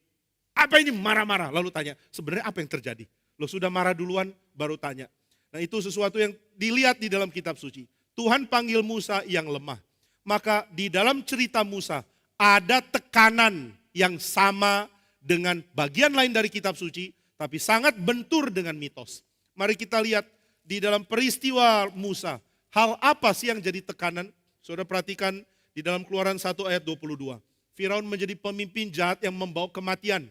S1: apa ini marah-marah? Lalu tanya, sebenarnya apa yang terjadi? Lo sudah marah duluan, baru tanya. Nah itu sesuatu yang dilihat di dalam kitab suci. Tuhan panggil Musa yang lemah. Maka di dalam cerita Musa ada tekanan yang sama dengan bagian lain dari kitab suci, tapi sangat bentur dengan mitos. Mari kita lihat di dalam peristiwa Musa, hal apa sih yang jadi tekanan? Saudara perhatikan di dalam Keluaran 1 ayat 22. Firaun menjadi pemimpin jahat yang membawa kematian.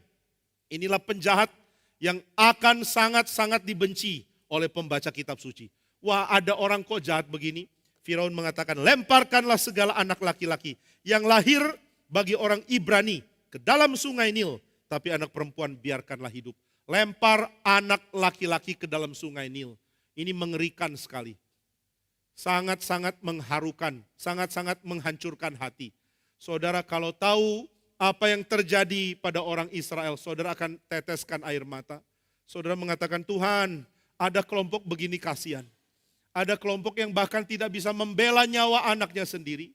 S1: Inilah penjahat yang akan sangat-sangat dibenci oleh pembaca kitab suci. Wah, ada orang kok jahat begini? Firaun mengatakan, lemparkanlah segala anak laki-laki yang lahir bagi orang Ibrani ke dalam sungai Nil, tapi anak perempuan biarkanlah hidup. Lempar anak laki-laki ke dalam sungai Nil. Ini mengerikan sekali. Sangat-sangat mengharukan, sangat-sangat menghancurkan hati. Saudara kalau tahu apa yang terjadi pada orang Israel, saudara akan teteskan air mata. Saudara mengatakan, Tuhan, ada kelompok begini kasihan. Ada kelompok yang bahkan tidak bisa membela nyawa anaknya sendiri.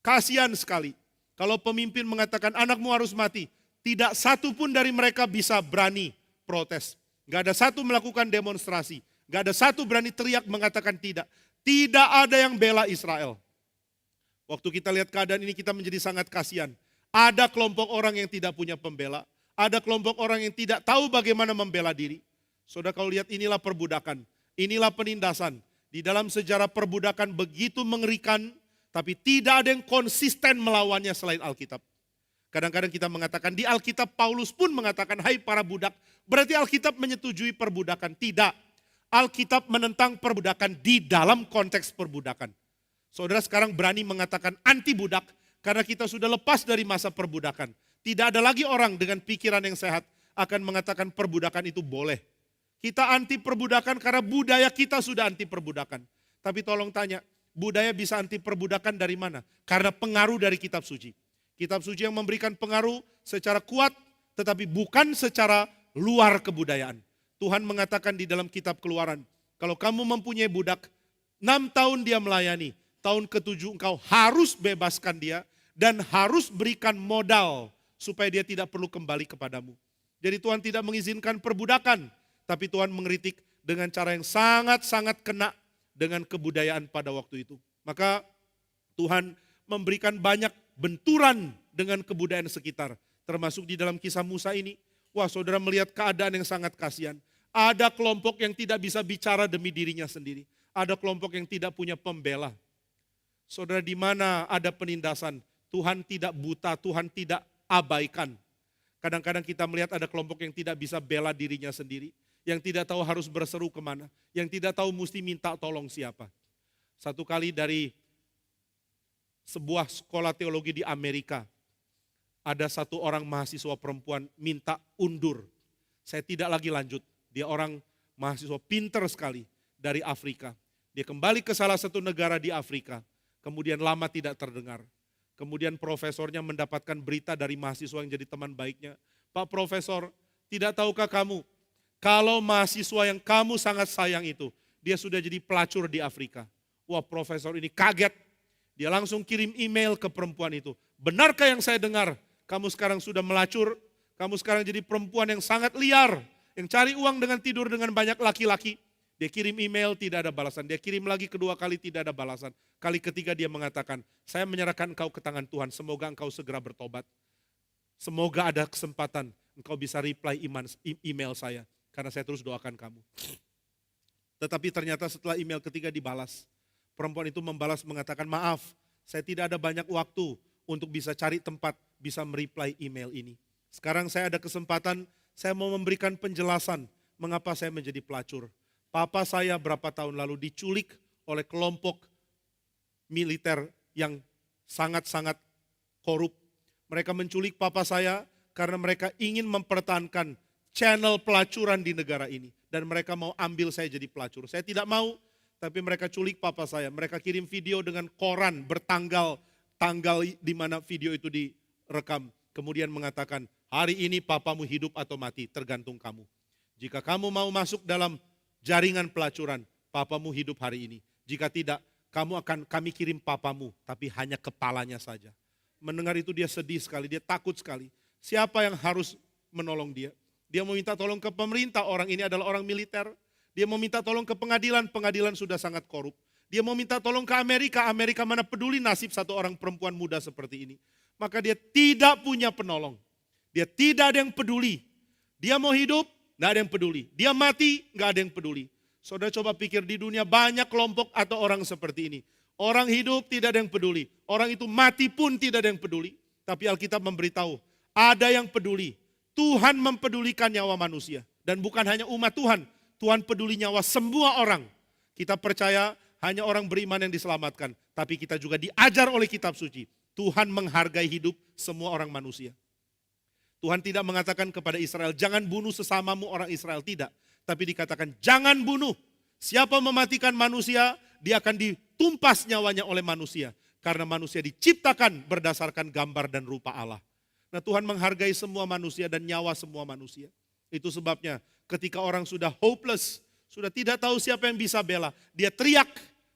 S1: Kasihan sekali. Kalau pemimpin mengatakan anakmu harus mati, tidak satu pun dari mereka bisa berani protes. Gak ada satu melakukan demonstrasi. Gak ada satu berani teriak mengatakan tidak. Tidak ada yang bela Israel. Waktu kita lihat keadaan ini kita menjadi sangat kasihan. Ada kelompok orang yang tidak punya pembela. Ada kelompok orang yang tidak tahu bagaimana membela diri. Saudara kalau lihat inilah perbudakan. Inilah penindasan. Di dalam sejarah perbudakan begitu mengerikan. Tapi tidak ada yang konsisten melawannya selain Alkitab. Kadang-kadang kita mengatakan di Alkitab Paulus pun mengatakan hai para budak. Berarti Alkitab menyetujui perbudakan. Tidak. Alkitab menentang perbudakan di dalam konteks perbudakan. Saudara sekarang berani mengatakan anti budak karena kita sudah lepas dari masa perbudakan. Tidak ada lagi orang dengan pikiran yang sehat akan mengatakan perbudakan itu boleh. Kita anti perbudakan karena budaya kita sudah anti perbudakan. Tapi tolong tanya, budaya bisa anti perbudakan dari mana? Karena pengaruh dari kitab suci. Kitab suci yang memberikan pengaruh secara kuat tetapi bukan secara luar kebudayaan. Tuhan mengatakan di dalam kitab Keluaran, kalau kamu mempunyai budak, 6 tahun dia melayani, tahun ke-7 engkau harus bebaskan dia dan harus berikan modal supaya dia tidak perlu kembali kepadamu. Jadi Tuhan tidak mengizinkan perbudakan, tapi Tuhan mengkritik dengan cara yang sangat-sangat kena dengan kebudayaan pada waktu itu. Maka Tuhan memberikan banyak benturan dengan kebudayaan sekitar. Termasuk di dalam kisah Musa ini. Wah, saudara melihat keadaan yang sangat kasihan. Ada kelompok yang tidak bisa bicara demi dirinya sendiri. Ada kelompok yang tidak punya pembela. Saudara, di mana ada penindasan, Tuhan tidak buta, Tuhan tidak abaikan. Kadang-kadang kita melihat ada kelompok yang tidak bisa bela dirinya sendiri. Yang tidak tahu harus berseru kemana. Yang tidak tahu mesti minta tolong siapa. Satu kali dari sebuah sekolah teologi di Amerika, ada satu orang mahasiswa perempuan minta undur. Saya tidak lagi lanjut. Dia orang mahasiswa pinter sekali dari Afrika. Dia kembali ke salah satu negara di Afrika. Kemudian lama tidak terdengar. Kemudian profesornya mendapatkan berita dari mahasiswa yang jadi teman baiknya. Pak Profesor, tidak tahukah kamu, kalau mahasiswa yang kamu sangat sayang itu, dia sudah jadi pelacur di Afrika. Wah, profesor ini kaget. Dia langsung kirim email ke perempuan itu. Benarkah yang saya dengar? Kamu sekarang sudah melacur, kamu sekarang jadi perempuan yang sangat liar, yang cari uang dengan tidur dengan banyak laki-laki. Dia kirim email, tidak ada balasan. Dia kirim lagi kedua kali, tidak ada balasan. Kali ketiga dia mengatakan, saya menyerahkan engkau ke tangan Tuhan, semoga engkau segera bertobat. Semoga ada kesempatan engkau bisa reply email saya, karena saya terus doakan kamu. Tetapi ternyata setelah email ketiga dibalas, perempuan itu membalas mengatakan, maaf, saya tidak ada banyak waktu untuk bisa cari tempat, bisa mereply email ini. Sekarang saya ada kesempatan, saya mau memberikan penjelasan mengapa saya menjadi pelacur. Papa saya berapa tahun lalu diculik oleh kelompok militer yang sangat-sangat korup. Mereka menculik papa saya karena mereka ingin mempertahankan channel pelacuran di negara ini. Dan mereka mau ambil saya jadi pelacur. Saya tidak mau, tapi mereka culik papa saya. Mereka kirim video dengan koran bertanggal di mana video itu direkam. Kemudian mengatakan, hari ini papamu hidup atau mati, tergantung kamu. Jika kamu mau masuk dalam jaringan pelacuran, papamu hidup hari ini. Jika tidak, kami kirim papamu, tapi hanya kepalanya saja. Mendengar itu dia sedih sekali, dia takut sekali. Siapa yang harus menolong dia? Dia mau minta tolong ke pemerintah, orang ini adalah orang militer. Dia mau minta tolong ke pengadilan, pengadilan sudah sangat korup. Dia mau minta tolong ke Amerika, Amerika mana peduli nasib satu orang perempuan muda seperti ini. Maka dia tidak punya penolong. Dia tidak ada yang peduli. Dia mau hidup, nggak ada yang peduli. Dia mati, nggak ada yang peduli. Saudara coba pikir di dunia banyak kelompok atau orang seperti ini. Orang hidup tidak ada yang peduli. Orang itu mati pun tidak ada yang peduli. Tapi Alkitab memberitahu, ada yang peduli. Tuhan mempedulikan nyawa manusia. Dan bukan hanya umat Tuhan. Tuhan peduli nyawa semua orang. Kita percaya hanya orang beriman yang diselamatkan. Tapi kita juga diajar oleh kitab suci. Tuhan menghargai hidup semua orang manusia. Tuhan tidak mengatakan kepada Israel, jangan bunuh sesamamu orang Israel. Tidak. Tapi dikatakan, jangan bunuh. Siapa mematikan manusia, dia akan ditumpas nyawanya oleh manusia. Karena manusia diciptakan berdasarkan gambar dan rupa Allah. Nah, Tuhan menghargai semua manusia dan nyawa semua manusia. Itu sebabnya ketika orang sudah hopeless, sudah tidak tahu siapa yang bisa bela, dia teriak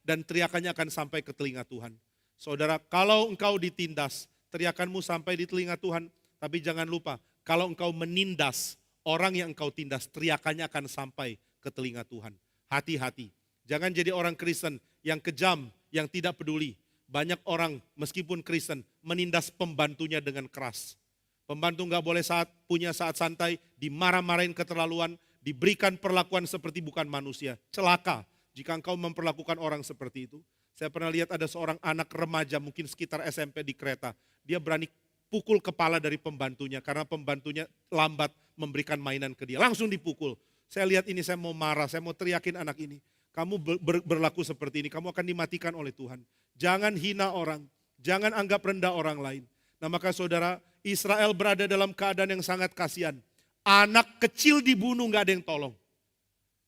S1: dan teriakannya akan sampai ke telinga Tuhan. Saudara, kalau engkau ditindas, teriakanmu sampai di telinga Tuhan. Tapi jangan lupa, kalau engkau menindas orang yang engkau tindas, teriakannya akan sampai ke telinga Tuhan. Hati-hati, jangan jadi orang Kristen yang kejam, yang tidak peduli. Banyak orang meskipun Kristen menindas pembantunya dengan keras. Pembantu nggak boleh punya saat santai, dimarah-marahin keterlaluan, diberikan perlakuan seperti bukan manusia. Celaka jika engkau memperlakukan orang seperti itu. Saya pernah lihat ada seorang anak remaja mungkin sekitar SMP di kereta. Dia berani pukul kepala dari pembantunya karena pembantunya lambat memberikan mainan ke dia. Langsung dipukul. Saya lihat ini, saya mau marah, saya mau teriakin anak ini. Kamu berlaku seperti ini, kamu akan dimatikan oleh Tuhan. Jangan hina orang, jangan anggap rendah orang lain. Nah maka saudara, Israel berada dalam keadaan yang sangat kasihan. Anak kecil dibunuh, gak ada yang tolong.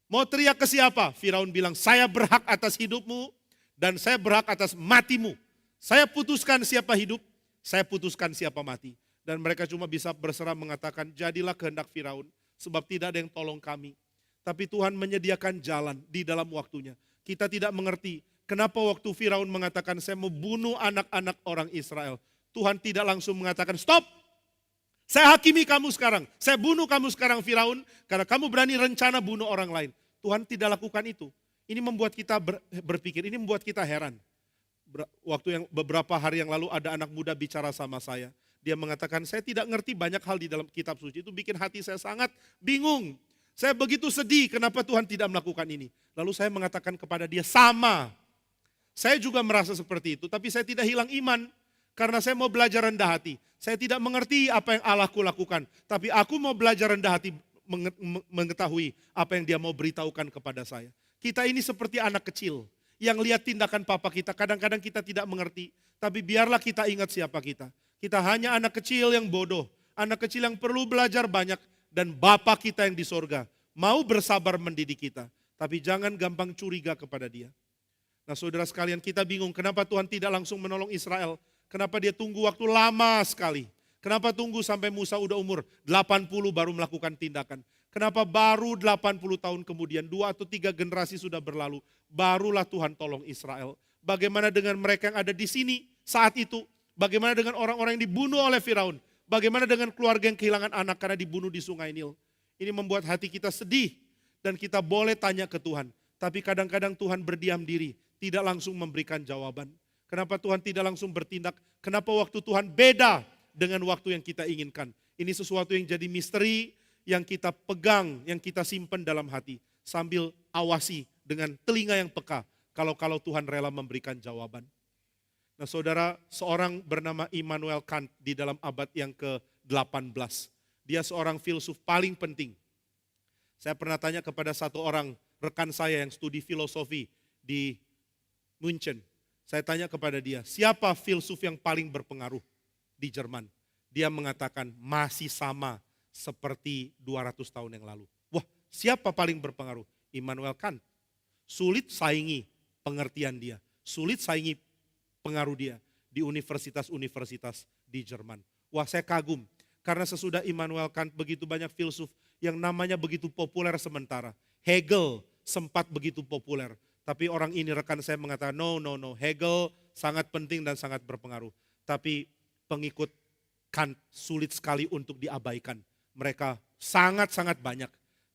S1: Mau teriak ke siapa? Firaun bilang, saya berhak atas hidupmu dan saya berhak atas matimu. Saya putuskan siapa hidup, saya putuskan siapa mati. Dan mereka cuma bisa berserah mengatakan, jadilah kehendak Firaun, sebab tidak ada yang tolong kami. Tapi Tuhan menyediakan jalan di dalam waktunya. Kita tidak mengerti kenapa waktu Firaun mengatakan, saya mau bunuh anak-anak orang Israel. Tuhan tidak langsung mengatakan, stop, saya hakimi kamu sekarang. Saya bunuh kamu sekarang Firaun, karena kamu berani rencana bunuh orang lain. Tuhan tidak lakukan itu. Ini membuat kita berpikir, ini membuat kita heran. Waktu yang beberapa hari yang lalu ada anak muda bicara sama saya. Dia mengatakan, saya tidak ngerti banyak hal di dalam kitab suci. Itu bikin hati saya sangat bingung. Saya begitu sedih kenapa Tuhan tidak melakukan ini. Lalu saya mengatakan kepada dia, sama. Saya juga merasa seperti itu, tapi saya tidak hilang iman. Karena saya mau belajar rendah hati. Saya tidak mengerti apa yang Allahku lakukan. Tapi aku mau belajar rendah hati, mengetahui apa yang dia mau beritahukan kepada saya. Kita ini seperti anak kecil yang lihat tindakan papa kita. Kadang-kadang kita tidak mengerti. Tapi biarlah kita ingat siapa kita. Kita hanya anak kecil yang bodoh. Anak kecil yang perlu belajar banyak. Dan Bapa kita yang di sorga mau bersabar mendidik kita. Tapi jangan gampang curiga kepada dia. Nah saudara sekalian, kita bingung kenapa Tuhan tidak langsung menolong Israel. Kenapa dia tunggu waktu lama sekali. Kenapa tunggu sampai Musa udah umur 80 baru melakukan tindakan. Kenapa baru 80 tahun kemudian, 2 atau 3 generasi sudah berlalu, barulah Tuhan tolong Israel. Bagaimana dengan mereka yang ada di sini saat itu? Bagaimana dengan orang-orang yang dibunuh oleh Firaun? Bagaimana dengan keluarga yang kehilangan anak karena dibunuh di Sungai Nil? Ini membuat hati kita sedih dan kita boleh tanya ke Tuhan. Tapi kadang-kadang Tuhan berdiam diri, tidak langsung memberikan jawaban. Kenapa Tuhan tidak langsung bertindak? Kenapa waktu Tuhan beda dengan waktu yang kita inginkan? Ini sesuatu yang jadi misteri, yang kita pegang, yang kita simpan dalam hati. Sambil awasi dengan telinga yang peka, kalau Tuhan rela memberikan jawaban. Nah saudara, seorang bernama Immanuel Kant di dalam abad yang ke-18. Dia seorang filsuf paling penting. Saya pernah tanya kepada satu orang rekan saya yang studi filosofi di München. Saya tanya kepada dia, siapa filsuf yang paling berpengaruh di Jerman? Dia mengatakan masih sama seperti 200 tahun yang lalu. Wah, siapa paling berpengaruh? Immanuel Kant. Sulit saingi pengertian dia. Sulit saingi pengaruh dia di universitas-universitas di Jerman. Wah, saya kagum karena sesudah Immanuel Kant begitu banyak filsuf yang namanya begitu populer sementara. Hegel sempat begitu populer, tapi orang ini rekan saya mengatakan no, Hegel sangat penting dan sangat berpengaruh. Tapi pengikut Kant sulit sekali untuk diabaikan. Mereka sangat-sangat banyak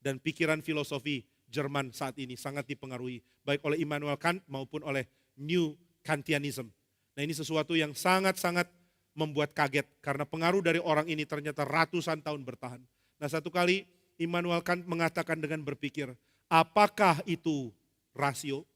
S1: dan pikiran filosofi Jerman saat ini sangat dipengaruhi baik oleh Immanuel Kant maupun oleh New Kantianism. Nah ini sesuatu yang sangat-sangat membuat kaget karena pengaruh dari orang ini ternyata ratusan tahun bertahan. Nah satu kali Immanuel Kant mengatakan dengan berpikir, apakah itu rasio?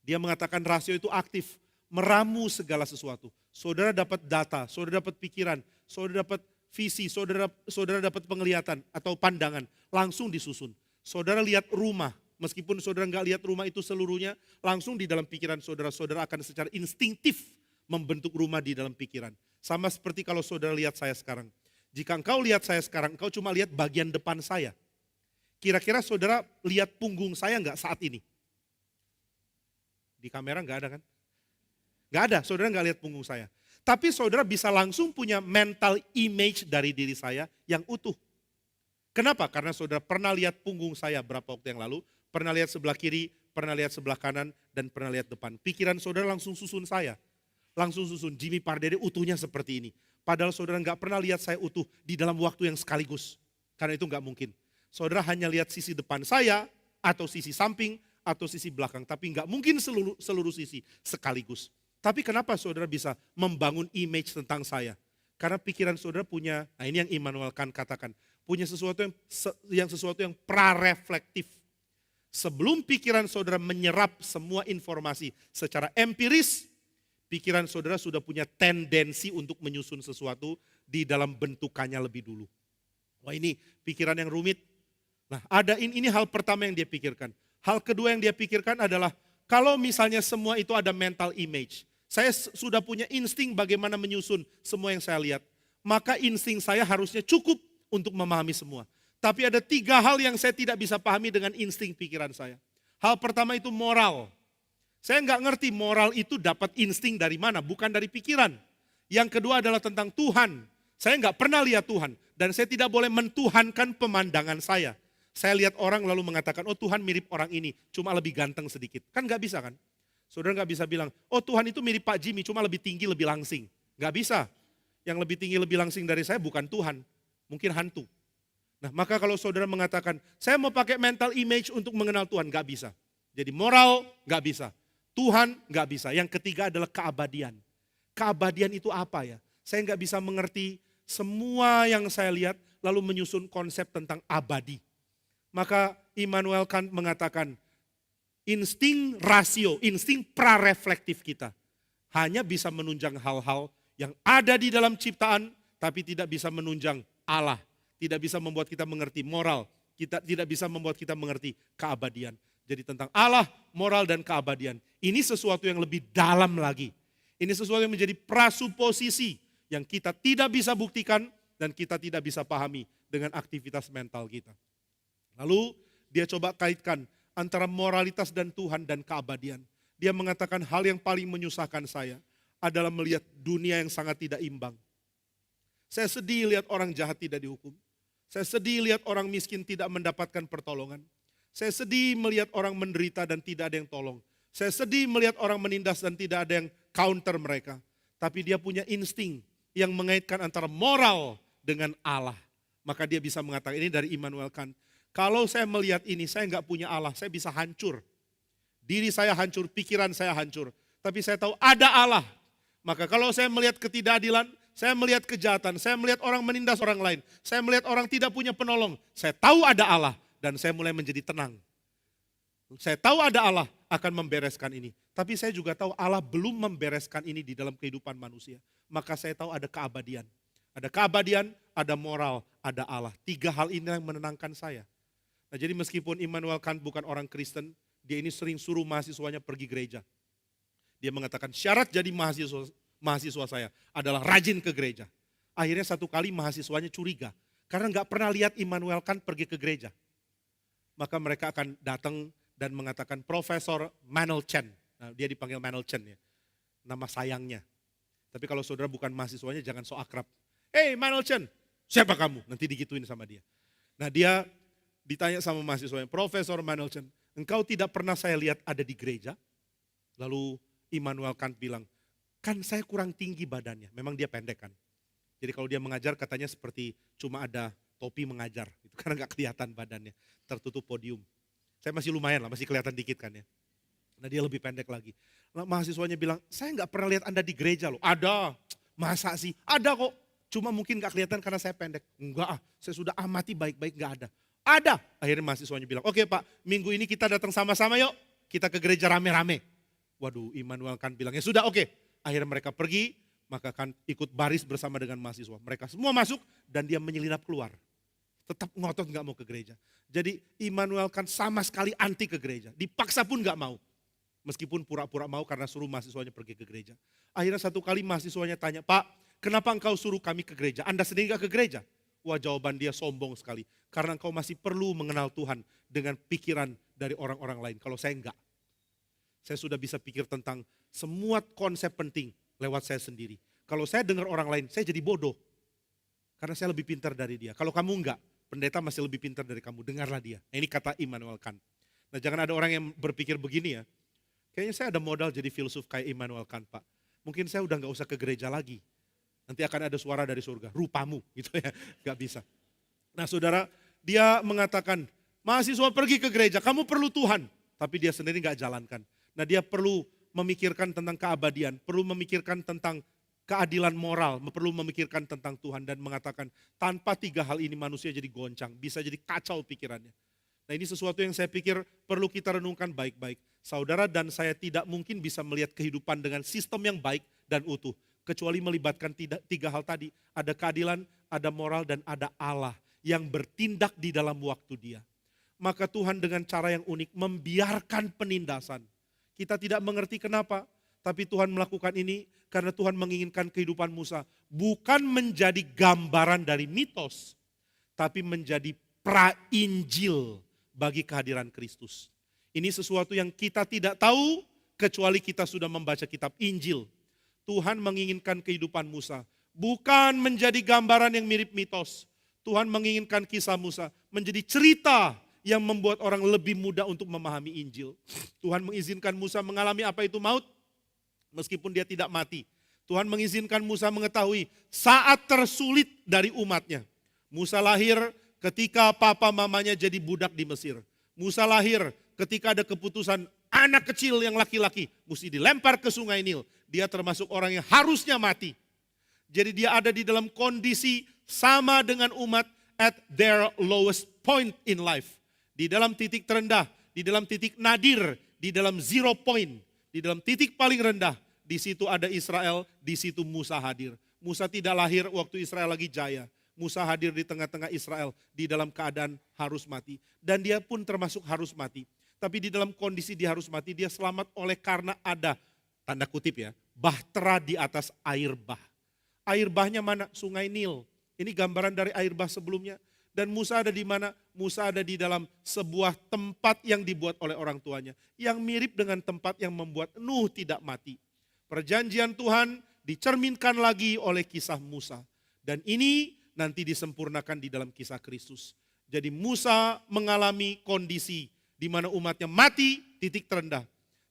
S1: Dia mengatakan rasio itu aktif, meramu segala sesuatu. Saudara dapat data, saudara dapat pikiran, saudara dapat visi, saudara dapat penglihatan atau pandangan, langsung disusun. Saudara lihat rumah, meskipun saudara nggak lihat rumah itu seluruhnya, langsung di dalam pikiran saudara akan secara instingtif membentuk rumah di dalam pikiran. Sama seperti kalau saudara lihat saya sekarang. Jika engkau lihat saya sekarang, engkau cuma lihat bagian depan saya. Kira-kira saudara lihat punggung saya nggak saat ini? Di kamera nggak ada kan? Nggak ada, saudara nggak lihat punggung saya. Tapi saudara bisa langsung punya mental image dari diri saya yang utuh. Kenapa? Karena saudara pernah lihat punggung saya berapa waktu yang lalu, pernah lihat sebelah kiri, pernah lihat sebelah kanan, dan pernah lihat depan. Pikiran saudara langsung susun saya. Langsung susun, Jimmy Pardede utuhnya seperti ini. Padahal saudara nggak pernah lihat saya utuh di dalam waktu yang sekaligus. Karena itu nggak mungkin. Saudara hanya lihat sisi depan saya, atau sisi samping, atau sisi belakang. Tapi nggak mungkin seluruh sisi sekaligus. Tapi kenapa saudara bisa membangun image tentang saya? Karena pikiran saudara punya, nah ini yang Immanuel Kant katakan, punya sesuatu yang prareflektif. Sebelum pikiran saudara menyerap semua informasi secara empiris, pikiran saudara sudah punya tendensi untuk menyusun sesuatu di dalam bentukannya lebih dulu. Wah ini pikiran yang rumit. Nah ini hal pertama yang dia pikirkan. Hal kedua yang dia pikirkan adalah kalau misalnya semua itu ada mental image. Saya sudah punya insting bagaimana menyusun semua yang saya lihat. Maka insting saya harusnya cukup untuk memahami semua. Tapi ada 3 hal yang saya tidak bisa pahami dengan insting pikiran saya. Hal pertama itu moral. Saya nggak ngerti moral itu dapat insting dari mana, bukan dari pikiran. Yang kedua adalah tentang Tuhan. Saya nggak pernah lihat Tuhan. Dan saya tidak boleh mentuhankan pemandangan saya. Saya lihat orang lalu mengatakan, oh Tuhan mirip orang ini, cuma lebih ganteng sedikit. Kan nggak bisa kan? Saudara nggak bisa bilang, oh Tuhan itu mirip Pak Jimmy, cuma lebih tinggi, lebih langsing. Nggak bisa. Yang lebih tinggi, lebih langsing dari saya bukan Tuhan. Mungkin hantu. Nah maka kalau saudara mengatakan, saya mau pakai mental image untuk mengenal Tuhan, nggak bisa. Jadi moral nggak bisa, Tuhan nggak bisa. Yang ketiga adalah keabadian. Keabadian itu apa ya? Saya nggak bisa mengerti semua yang saya lihat lalu menyusun konsep tentang abadi. Maka Immanuel Kant mengatakan insting rasio, insting prareflektif kita hanya bisa menunjang hal-hal yang ada di dalam ciptaan tapi tidak bisa menunjang Allah. Tidak bisa membuat kita mengerti moral, kita tidak bisa membuat kita mengerti keabadian. Jadi tentang Allah, moral dan keabadian. Ini sesuatu yang lebih dalam lagi. Ini sesuatu yang menjadi prasuposisi yang kita tidak bisa buktikan dan kita tidak bisa pahami dengan aktivitas mental kita. Lalu dia coba kaitkan antara moralitas dan Tuhan dan keabadian. Dia mengatakan hal yang paling menyusahkan saya adalah melihat dunia yang sangat tidak imbang. Saya sedih lihat orang jahat tidak dihukum. Saya sedih lihat orang miskin tidak mendapatkan pertolongan. Saya sedih melihat orang menderita dan tidak ada yang tolong. Saya sedih melihat orang menindas dan tidak ada yang counter mereka. Tapi dia punya insting yang mengaitkan antara moral dengan Allah. Maka dia bisa mengatakan, ini dari Immanuel Kant. Kalau saya melihat ini, saya nggak punya Allah, saya bisa hancur. Diri saya hancur, pikiran saya hancur. Tapi saya tahu ada Allah. Maka kalau saya melihat ketidakadilan, saya melihat kejahatan, saya melihat orang menindas orang lain, saya melihat orang tidak punya penolong, saya tahu ada Allah. Dan saya mulai menjadi tenang. Saya tahu ada Allah akan membereskan ini. Tapi saya juga tahu Allah belum membereskan ini di dalam kehidupan manusia. Maka saya tahu ada keabadian. Ada keabadian, ada moral, ada Allah. 3 hal ini yang menenangkan saya. Nah, jadi meskipun Immanuel Kant bukan orang Kristen, dia ini sering suruh mahasiswanya pergi gereja. Dia mengatakan syarat jadi mahasiswa saya adalah rajin ke gereja. Akhirnya satu kali mahasiswanya curiga. Karena nggak pernah lihat Immanuel Kant pergi ke gereja. Maka mereka akan datang dan mengatakan Profesor Manuel Chen. Nah, dia dipanggil Manuel Chen ya, nama sayangnya. Tapi kalau saudara bukan mahasiswanya jangan so akrab. Hey Manuel Chen, siapa kamu? Nanti digituin sama dia. Nah dia ditanya sama mahasiswanya, Profesor Manuel Chen, engkau tidak pernah saya lihat ada di gereja? Lalu Immanuel Kant bilang, kan saya kurang tinggi badannya. Memang dia pendek kan. Jadi kalau dia mengajar katanya seperti cuma ada topi mengajar, itu karena gak kelihatan badannya, tertutup podium. Saya masih lumayan lah, masih kelihatan dikit kan ya. Nah dia lebih pendek lagi. Nah, mahasiswanya bilang, saya gak pernah lihat Anda di gereja loh. Ada, masa sih? Ada kok, cuma mungkin gak kelihatan karena saya pendek. Enggak, saya sudah amati baik-baik gak ada. Ada. Akhirnya mahasiswanya bilang, oke Pak, minggu ini kita datang sama-sama yuk, kita ke gereja rame-rame. Waduh, Immanuel Kant bilang, ya sudah oke. Akhirnya mereka pergi, maka Kant ikut baris bersama dengan mahasiswa. Mereka semua masuk dan dia menyelinap keluar. Tetap ngotot gak mau ke gereja. Jadi Immanuel Kant sama sekali anti ke gereja. Dipaksa pun gak mau. Meskipun pura-pura mau karena suruh mahasiswanya pergi ke gereja. Akhirnya satu kali mahasiswanya tanya, Pak kenapa engkau suruh kami ke gereja? Anda sendiri gak ke gereja? Wah jawaban dia sombong sekali. Karena engkau masih perlu mengenal Tuhan dengan pikiran dari orang-orang lain. Kalau saya enggak. Saya sudah bisa pikir tentang semua konsep penting lewat saya sendiri. Kalau saya dengar orang lain, saya jadi bodoh. Karena saya lebih pintar dari dia. Kalau kamu enggak, pendeta masih lebih pintar dari kamu, dengarlah dia. Nah, ini kata Immanuel Kant. Nah jangan ada orang yang berpikir begini ya. Kayaknya saya ada modal jadi filsuf kayak Immanuel Kant Pak. Mungkin saya udah gak usah ke gereja lagi. Nanti akan ada suara dari surga, rupamu gitu ya. Gak bisa. Nah saudara, dia mengatakan, mahasiswa pergi ke gereja, kamu perlu Tuhan. Tapi dia sendiri gak jalankan. Nah dia perlu memikirkan tentang keabadian, perlu memikirkan tentang keadilan moral, perlu memikirkan tentang Tuhan dan mengatakan tanpa 3 hal ini manusia jadi goncang, bisa jadi kacau pikirannya. Nah ini sesuatu yang saya pikir perlu kita renungkan baik-baik. Saudara dan saya tidak mungkin bisa melihat kehidupan dengan sistem yang baik dan utuh. Kecuali melibatkan 3 hal tadi. Ada keadilan, ada moral dan ada Allah yang bertindak di dalam waktu dia. Maka Tuhan dengan cara yang unik membiarkan penindasan. Kita tidak mengerti kenapa. Tapi Tuhan melakukan ini karena Tuhan menginginkan kehidupan Musa bukan menjadi gambaran dari mitos, tapi menjadi pra-Injil bagi kehadiran Kristus. Ini sesuatu yang kita tidak tahu kecuali kita sudah membaca kitab Injil. Tuhan menginginkan kehidupan Musa bukan menjadi gambaran yang mirip mitos. Tuhan menginginkan kisah Musa menjadi cerita yang membuat orang lebih mudah untuk memahami Injil. Tuhan mengizinkan Musa mengalami apa itu maut. Meskipun dia tidak mati. Tuhan mengizinkan Musa mengetahui saat tersulit dari umatnya. Musa lahir ketika papa mamanya jadi budak di Mesir. Musa lahir ketika ada keputusan anak kecil yang laki-laki mesti dilempar ke sungai Nil, dia termasuk orang yang harusnya mati. Jadi dia ada di dalam kondisi sama dengan umat at their lowest point in life. Di dalam titik terendah, di dalam titik nadir, di dalam zero point, di dalam titik paling rendah. Di situ ada Israel, di situ Musa hadir. Musa tidak lahir waktu Israel lagi jaya. Musa hadir di tengah-tengah Israel di dalam keadaan harus mati. Dan dia pun termasuk harus mati. Tapi di dalam kondisi dia harus mati, dia selamat oleh karena ada, tanda kutip ya, bahtera di atas air bah. Air bahnya mana? Sungai Nil. Ini gambaran dari air bah sebelumnya. Dan Musa ada di mana? Musa ada di dalam sebuah tempat yang dibuat oleh orang tuanya. Yang mirip dengan tempat yang membuat Nuh tidak mati. Perjanjian Tuhan dicerminkan lagi oleh kisah Musa. Dan ini nanti disempurnakan di dalam kisah Kristus. Jadi Musa mengalami kondisi di mana umatnya mati, titik terendah.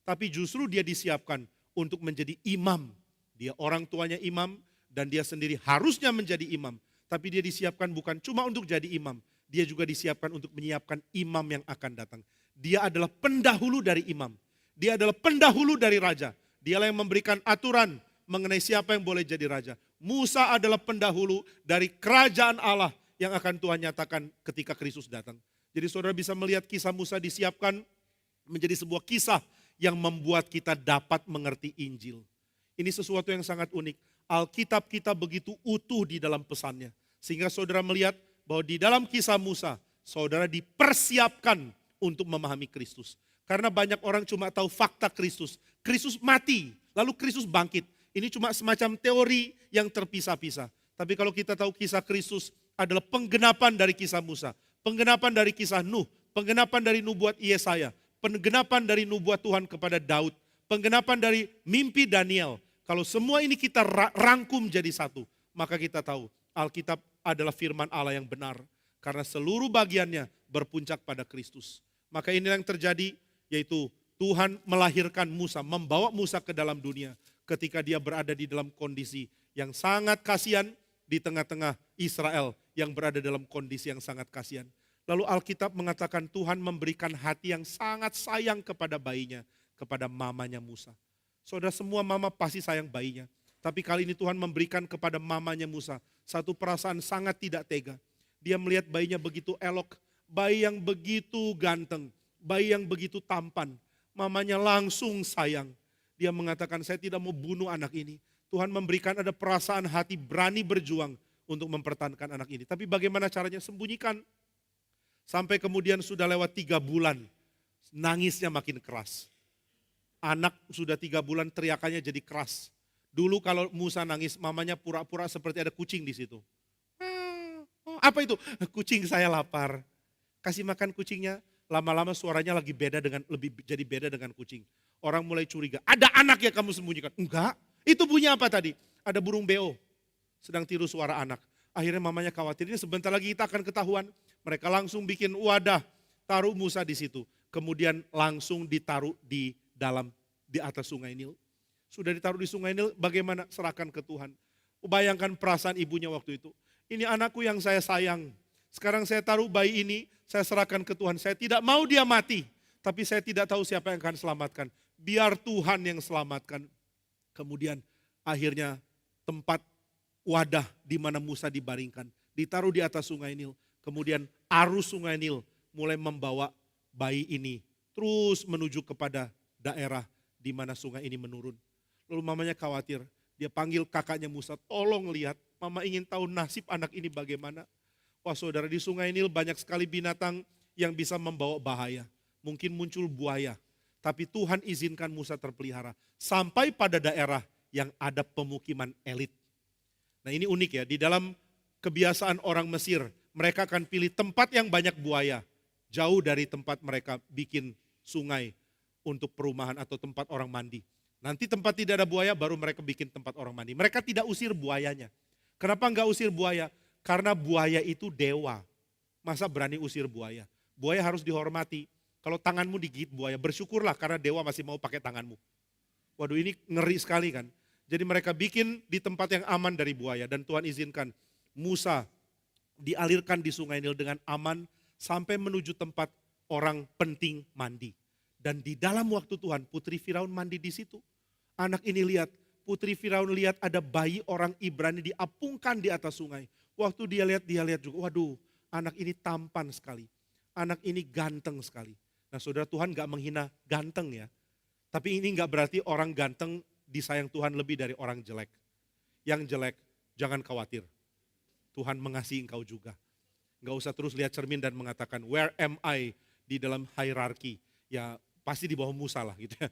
S1: Tapi justru dia disiapkan untuk menjadi imam. Dia orang tuanya imam dan dia sendiri harusnya menjadi imam. Tapi dia disiapkan bukan cuma untuk jadi imam. Dia juga disiapkan untuk menyiapkan imam yang akan datang. Dia adalah pendahulu dari imam. Dia adalah pendahulu dari raja. Dialah yang memberikan aturan mengenai siapa yang boleh jadi raja. Musa adalah pendahulu dari kerajaan Allah yang akan Tuhan nyatakan ketika Kristus datang. Jadi saudara bisa melihat kisah Musa disiapkan menjadi sebuah kisah yang membuat kita dapat mengerti Injil. Ini sesuatu yang sangat unik. Alkitab kita begitu utuh di dalam pesannya. Sehingga saudara melihat bahwa di dalam kisah Musa, saudara dipersiapkan untuk memahami Kristus. Karena banyak orang cuma tahu fakta Kristus. Kristus mati, lalu Kristus bangkit. Ini cuma semacam teori yang terpisah-pisah. Tapi kalau kita tahu kisah Kristus adalah penggenapan dari kisah Musa. Penggenapan dari kisah Nuh. Penggenapan dari nubuat Yesaya. Penggenapan dari nubuat Tuhan kepada Daud. Penggenapan dari mimpi Daniel. Kalau semua ini kita rangkum jadi satu. Maka kita tahu Alkitab adalah firman Allah yang benar. Karena seluruh bagiannya berpuncak pada Kristus. Maka inilah yang terjadi, yaitu Tuhan melahirkan Musa, membawa Musa ke dalam dunia. Ketika dia berada di dalam kondisi yang sangat kasihan di tengah-tengah Israel yang berada dalam kondisi yang sangat kasihan. Lalu Alkitab mengatakan Tuhan memberikan hati yang sangat sayang kepada bayinya, kepada mamanya Musa. Saudara, semua mama pasti sayang bayinya. Tapi kali ini Tuhan memberikan kepada mamanya Musa satu perasaan sangat tidak tega. Dia melihat bayinya begitu elok, bayi yang begitu ganteng, bayi yang begitu tampan. Mamanya langsung sayang. Dia mengatakan, saya tidak mau bunuh anak ini. Tuhan memberikan ada perasaan hati berani berjuang untuk mempertahankan anak ini. Tapi bagaimana caranya? Sembunyikan. Sampai kemudian sudah lewat 3 bulan, nangisnya makin keras. Anak sudah 3 bulan teriakannya jadi keras. Dulu kalau Musa nangis, mamanya pura-pura seperti ada kucing di situ. Apa itu? Kucing saya lapar. Kasih makan kucingnya, lama-lama suaranya lagi beda jadi beda dengan kucing. Orang mulai curiga, ada anak yang kamu sembunyikan. Enggak, itu bunyi apa tadi? Ada burung beo, sedang tiru suara anak. Akhirnya mamanya khawatir, ini sebentar lagi kita akan ketahuan. Mereka langsung bikin wadah, taruh Musa di situ. Kemudian langsung ditaruh di atas sungai Nil. Sudah ditaruh di sungai Nil, bagaimana? Serahkan ke Tuhan. Bayangkan perasaan ibunya waktu itu. Ini anakku yang saya sayang. Sekarang saya taruh bayi ini, saya serahkan ke Tuhan. Saya tidak mau dia mati, tapi saya tidak tahu siapa yang akan selamatkan. Biar Tuhan yang selamatkan. Kemudian akhirnya tempat wadah di mana Musa dibaringkan. Ditaruh di atas sungai Nil. Kemudian arus sungai Nil mulai membawa bayi ini terus menuju kepada daerah di mana sungai ini menurun. Lalu mamanya khawatir. Dia panggil kakaknya Musa, tolong lihat. Mama ingin tahu nasib anak ini bagaimana. Wah saudara, di sungai Nil banyak sekali binatang yang bisa membawa bahaya. Mungkin muncul buaya. Tapi Tuhan izinkan Musa terpelihara. Sampai pada daerah yang ada pemukiman elit. Nah ini unik ya, di dalam kebiasaan orang Mesir, mereka akan pilih tempat yang banyak buaya. Jauh dari tempat mereka bikin sungai untuk perumahan atau tempat orang mandi. Nanti tempat tidak ada buaya, baru mereka bikin tempat orang mandi. Mereka tidak usir buayanya. Kenapa enggak usir buaya? Karena buaya itu dewa. Masa berani usir buaya? Buaya harus dihormati. Kalau tanganmu digigit buaya, bersyukurlah karena dewa masih mau pakai tanganmu. Waduh, ini ngeri sekali kan. Jadi mereka bikin di tempat yang aman dari buaya. Dan Tuhan izinkan Musa dialirkan di sungai Nil dengan aman sampai menuju tempat orang penting mandi. Dan di dalam waktu Tuhan, putri Firaun mandi di situ. Anak ini lihat, putri Firaun lihat ada bayi orang Ibrani diapungkan di atas sungai. Waktu dia lihat juga, waduh, anak ini tampan sekali. Anak ini ganteng sekali. Nah saudara, Tuhan gak menghina ganteng ya. Tapi ini gak berarti orang ganteng disayang Tuhan lebih dari orang jelek. Yang jelek, jangan khawatir. Tuhan mengasihi engkau juga. Gak usah terus lihat cermin dan mengatakan, where am I di dalam hierarki. Ya pasti di bawah Musa lah gitu ya.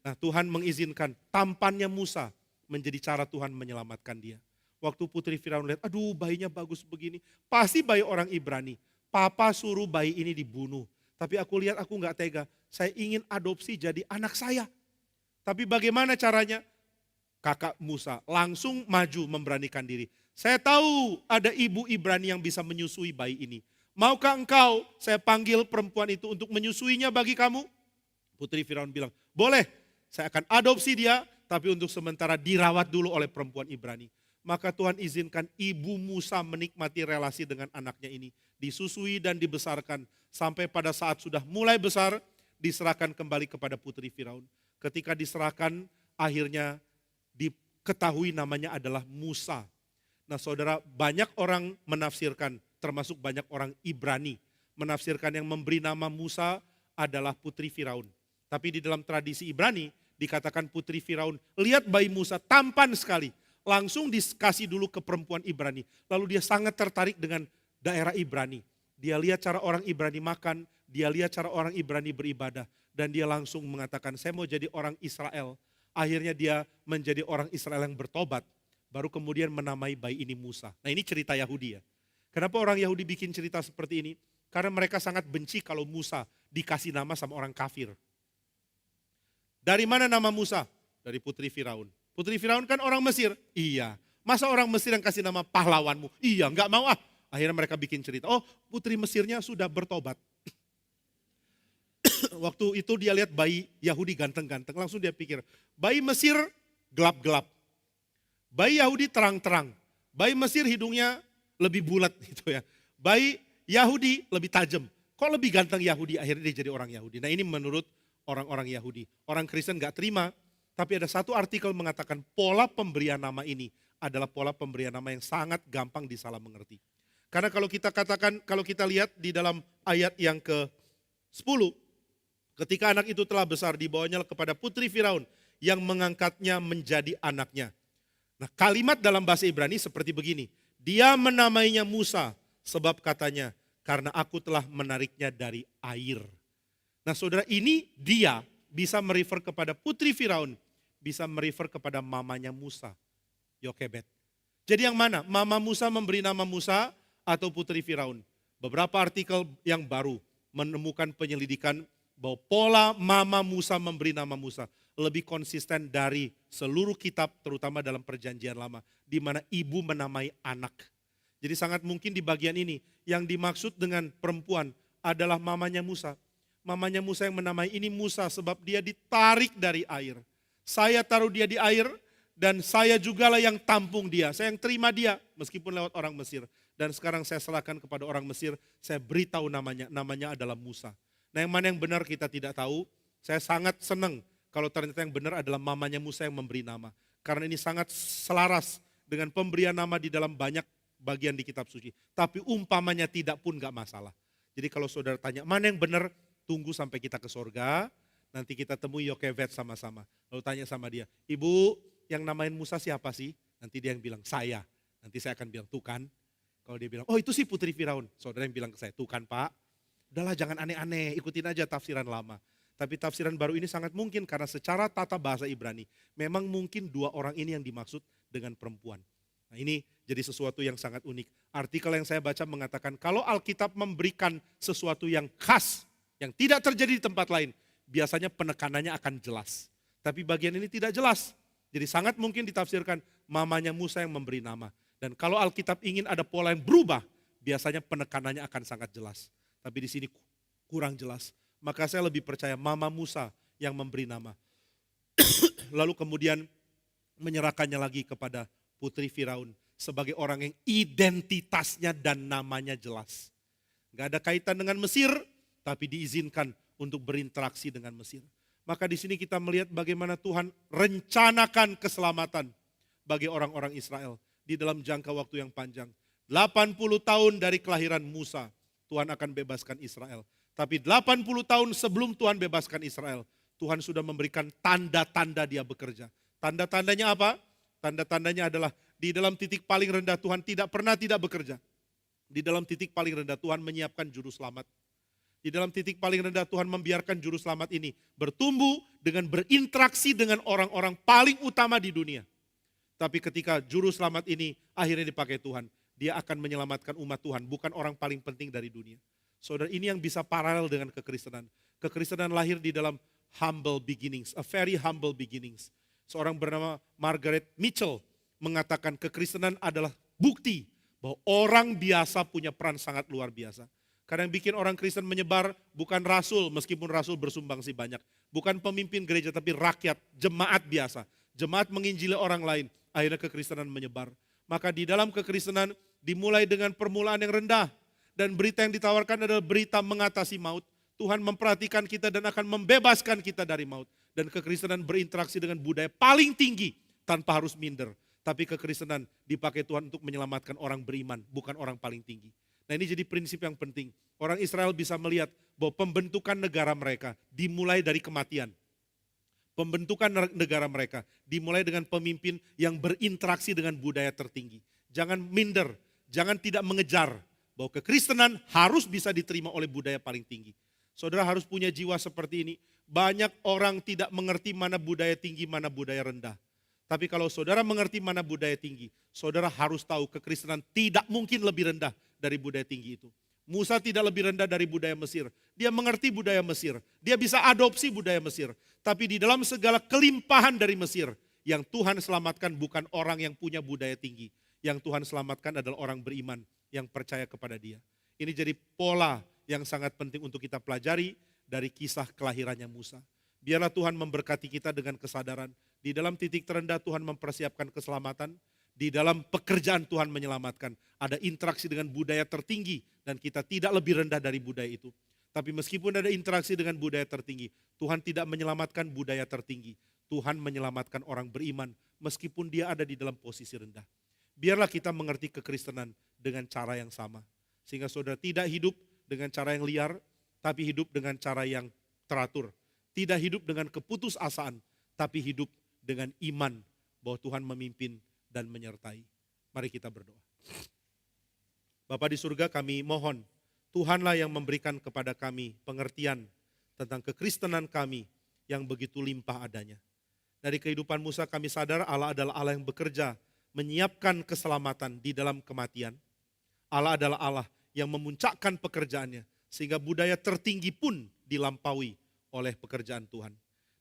S1: Nah Tuhan mengizinkan tampannya Musa menjadi cara Tuhan menyelamatkan dia. Waktu putri Firaun lihat, aduh bayinya bagus begini. Pasti bayi orang Ibrani. Papa suruh bayi ini dibunuh. Tapi aku lihat aku gak tega. Saya ingin adopsi jadi anak saya. Tapi bagaimana caranya? Kakak Musa langsung maju memberanikan diri. Saya tahu ada ibu Ibrani yang bisa menyusui bayi ini. Maukah engkau saya panggil perempuan itu untuk menyusuinya bagi kamu? Putri Firaun bilang, boleh, saya akan adopsi dia, tapi untuk sementara dirawat dulu oleh perempuan Ibrani. Maka Tuhan izinkan ibu Musa menikmati relasi dengan anaknya ini. Disusui dan dibesarkan, sampai pada saat sudah mulai besar, diserahkan kembali kepada putri Firaun. Ketika diserahkan, akhirnya diketahui namanya adalah Musa. Nah saudara, banyak orang menafsirkan, termasuk banyak orang Ibrani, menafsirkan yang memberi nama Musa adalah putri Firaun. Tapi di dalam tradisi Ibrani dikatakan putri Firaun, lihat bayi Musa tampan sekali. Langsung dikasih dulu ke perempuan Ibrani. Lalu dia sangat tertarik dengan daerah Ibrani. Dia lihat cara orang Ibrani makan, dia lihat cara orang Ibrani beribadah. Dan dia langsung mengatakan, saya mau jadi orang Israel. Akhirnya dia menjadi orang Israel yang bertobat. Baru kemudian menamai bayi ini Musa. Nah ini cerita Yahudi ya. Kenapa orang Yahudi bikin cerita seperti ini? Karena mereka sangat benci kalau Musa dikasih nama sama orang kafir. Dari mana nama Musa? Dari putri Firaun. Putri Firaun kan orang Mesir? Iya. Masa orang Mesir yang kasih nama pahlawanmu? Iya, enggak mau ah. Akhirnya mereka bikin cerita, oh putri Mesirnya sudah bertobat. Waktu itu dia lihat bayi Yahudi ganteng-ganteng, langsung dia pikir, bayi Mesir gelap-gelap. Bayi Yahudi terang-terang. Bayi Mesir hidungnya lebih bulat gitu ya. Bayi Yahudi lebih tajam. Kok lebih ganteng Yahudi? Akhirnya dia jadi orang Yahudi. Nah ini menurut orang-orang Yahudi. Orang Kristen gak terima. Tapi ada satu artikel mengatakan pola pemberian nama ini adalah pola pemberian nama yang sangat gampang disalah mengerti. Karena kalau kita katakan, kalau kita lihat di dalam ayat yang ke-10. Ketika anak itu telah besar, dibawanya kepada putri Firaun yang mengangkatnya menjadi anaknya. Nah kalimat dalam bahasa Ibrani seperti begini. Dia menamainya Musa sebab katanya karena aku telah menariknya dari air. Nah saudara, ini dia bisa merefer kepada putri Firaun. Bisa merefer kepada mamanya Musa, Yokebed. Jadi yang mana? Mama Musa memberi nama Musa atau putri Firaun? Beberapa artikel yang baru menemukan penyelidikan bahwa pola mama Musa memberi nama Musa lebih konsisten dari seluruh kitab, terutama dalam perjanjian lama, di mana ibu menamai anak. Jadi sangat mungkin di bagian ini yang dimaksud dengan perempuan adalah mamanya Musa. Mamanya Musa yang menamai ini Musa sebab dia ditarik dari air. Saya taruh dia di air dan saya jugalah yang tampung dia. Saya yang terima dia meskipun lewat orang Mesir. Dan sekarang saya serahkan kepada orang Mesir, saya beritahu namanya adalah Musa. Nah yang mana yang benar kita tidak tahu. Saya sangat senang kalau ternyata yang benar adalah mamanya Musa yang memberi nama. Karena ini sangat selaras dengan pemberian nama di dalam banyak bagian di kitab suci. Tapi umpamanya tidak pun gak masalah. Jadi kalau saudara tanya mana yang benar, tunggu sampai kita ke sorga. Nanti kita temui Yokebed sama-sama. Lalu tanya sama dia, ibu yang namain Musa siapa sih? Nanti dia yang bilang, saya. Nanti saya akan bilang, tuh kan. Kalau dia bilang, oh itu sih putri Firaun. Saudara yang bilang ke saya, tuh kan pak. Udahlah jangan aneh-aneh, ikutin aja tafsiran lama. Tapi tafsiran baru ini sangat mungkin karena secara tata bahasa Ibrani. Memang mungkin dua orang ini yang dimaksud dengan perempuan. Nah ini jadi sesuatu yang sangat unik. Artikel yang saya baca mengatakan kalau Alkitab memberikan sesuatu yang khas, yang tidak terjadi di tempat lain, biasanya penekanannya akan jelas. Tapi bagian ini tidak jelas. Jadi sangat mungkin ditafsirkan mamanya Musa yang memberi nama. Dan kalau Alkitab ingin ada pola yang berubah, biasanya penekanannya akan sangat jelas. Tapi di sini kurang jelas. Maka saya lebih percaya mama Musa yang memberi nama. Lalu kemudian menyerahkannya lagi kepada putri Firaun sebagai orang yang identitasnya dan namanya jelas. Gak ada kaitan dengan Mesir, tapi diizinkan untuk berinteraksi dengan Mesir. Maka di sini kita melihat bagaimana Tuhan rencanakan keselamatan bagi orang-orang Israel di dalam jangka waktu yang panjang. 80 tahun dari kelahiran Musa, Tuhan akan bebaskan Israel. Tapi 80 tahun sebelum Tuhan bebaskan Israel, Tuhan sudah memberikan tanda-tanda dia bekerja. Tanda-tandanya apa? Tanda-tandanya adalah di dalam titik paling rendah Tuhan tidak pernah tidak bekerja. Di dalam titik paling rendah Tuhan menyiapkan juru selamat. Di dalam titik paling rendah Tuhan membiarkan juru selamat ini bertumbuh dengan berinteraksi dengan orang-orang paling utama di dunia. Tapi ketika juru selamat ini akhirnya dipakai Tuhan, dia akan menyelamatkan umat Tuhan, bukan orang paling penting dari dunia. Saudara, ini yang bisa paralel dengan kekristenan. Kekristenan lahir di dalam humble beginnings, a very humble beginnings. Seorang bernama Margaret Mitchell mengatakan kekristenan adalah bukti bahwa orang biasa punya peran sangat luar biasa. Karena yang bikin orang Kristen menyebar bukan rasul, meskipun rasul bersumbangsi banyak. Bukan pemimpin gereja, tapi rakyat, jemaat biasa. Jemaat menginjili orang lain, akhirnya kekristenan menyebar. Maka di dalam kekristenan dimulai dengan permulaan yang rendah. Dan berita yang ditawarkan adalah berita mengatasi maut. Tuhan memperhatikan kita dan akan membebaskan kita dari maut. Dan kekristenan berinteraksi dengan budaya paling tinggi tanpa harus minder. Tapi kekristenan dipakai Tuhan untuk menyelamatkan orang beriman, bukan orang paling tinggi. Nah, ini jadi prinsip yang penting. Orang Israel bisa melihat bahwa pembentukan negara mereka dimulai dari kematian. Pembentukan negara mereka dimulai dengan pemimpin yang berinteraksi dengan budaya tertinggi. Jangan minder, jangan tidak mengejar bahwa kekristenan harus bisa diterima oleh budaya paling tinggi. Saudara harus punya jiwa seperti ini. Banyak orang tidak mengerti mana budaya tinggi, mana budaya rendah. Tapi kalau saudara mengerti mana budaya tinggi, saudara harus tahu kekristenan tidak mungkin lebih rendah dari budaya tinggi itu. Musa tidak lebih rendah dari budaya Mesir. Dia mengerti budaya Mesir. Dia bisa adopsi budaya Mesir. Tapi di dalam segala kelimpahan dari Mesir, yang Tuhan selamatkan bukan orang yang punya budaya tinggi. Yang Tuhan selamatkan adalah orang beriman yang percaya kepada dia. Ini jadi pola yang sangat penting untuk kita pelajari dari kisah kelahirannya Musa. Biarlah Tuhan memberkati kita dengan kesadaran. Di dalam titik terendah Tuhan mempersiapkan keselamatan. Di dalam pekerjaan Tuhan menyelamatkan. Ada interaksi dengan budaya tertinggi dan kita tidak lebih rendah dari budaya itu. Tapi meskipun ada interaksi dengan budaya tertinggi, Tuhan tidak menyelamatkan budaya tertinggi. Tuhan menyelamatkan orang beriman meskipun dia ada di dalam posisi rendah. Biarlah kita mengerti kekristenan dengan cara yang sama. Sehingga saudara tidak hidup dengan cara yang liar, tapi hidup dengan cara yang teratur. Tidak hidup dengan keputusasaan, tapi hidup dengan iman bahwa Tuhan memimpin dan menyertai. Mari kita berdoa. Bapa di surga, kami mohon Tuhanlah yang memberikan kepada kami pengertian tentang kekristenan kami yang begitu limpah adanya. Dari kehidupan Musa kami sadar Allah adalah Allah yang bekerja menyiapkan keselamatan di dalam kematian. Allah adalah Allah yang memuncakkan pekerjaannya sehingga budaya tertinggi pun dilampaui oleh pekerjaan Tuhan.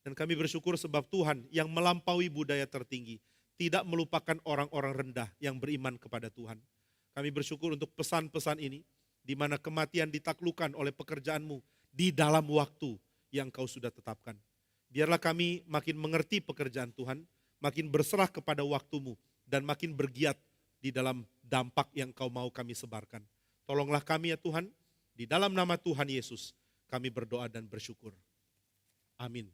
S1: Dan kami bersyukur sebab Tuhan yang melampaui budaya tertinggi tidak melupakan orang-orang rendah yang beriman kepada Tuhan. Kami bersyukur untuk pesan-pesan ini, di mana kematian ditaklukkan oleh pekerjaan-Mu di dalam waktu yang Kau sudah tetapkan. Biarlah kami makin mengerti pekerjaan Tuhan, makin berserah kepada waktu-Mu, dan makin bergiat di dalam dampak yang Kau mau kami sebarkan. Tolonglah kami ya Tuhan, di dalam nama Tuhan Yesus kami berdoa dan bersyukur. Amin.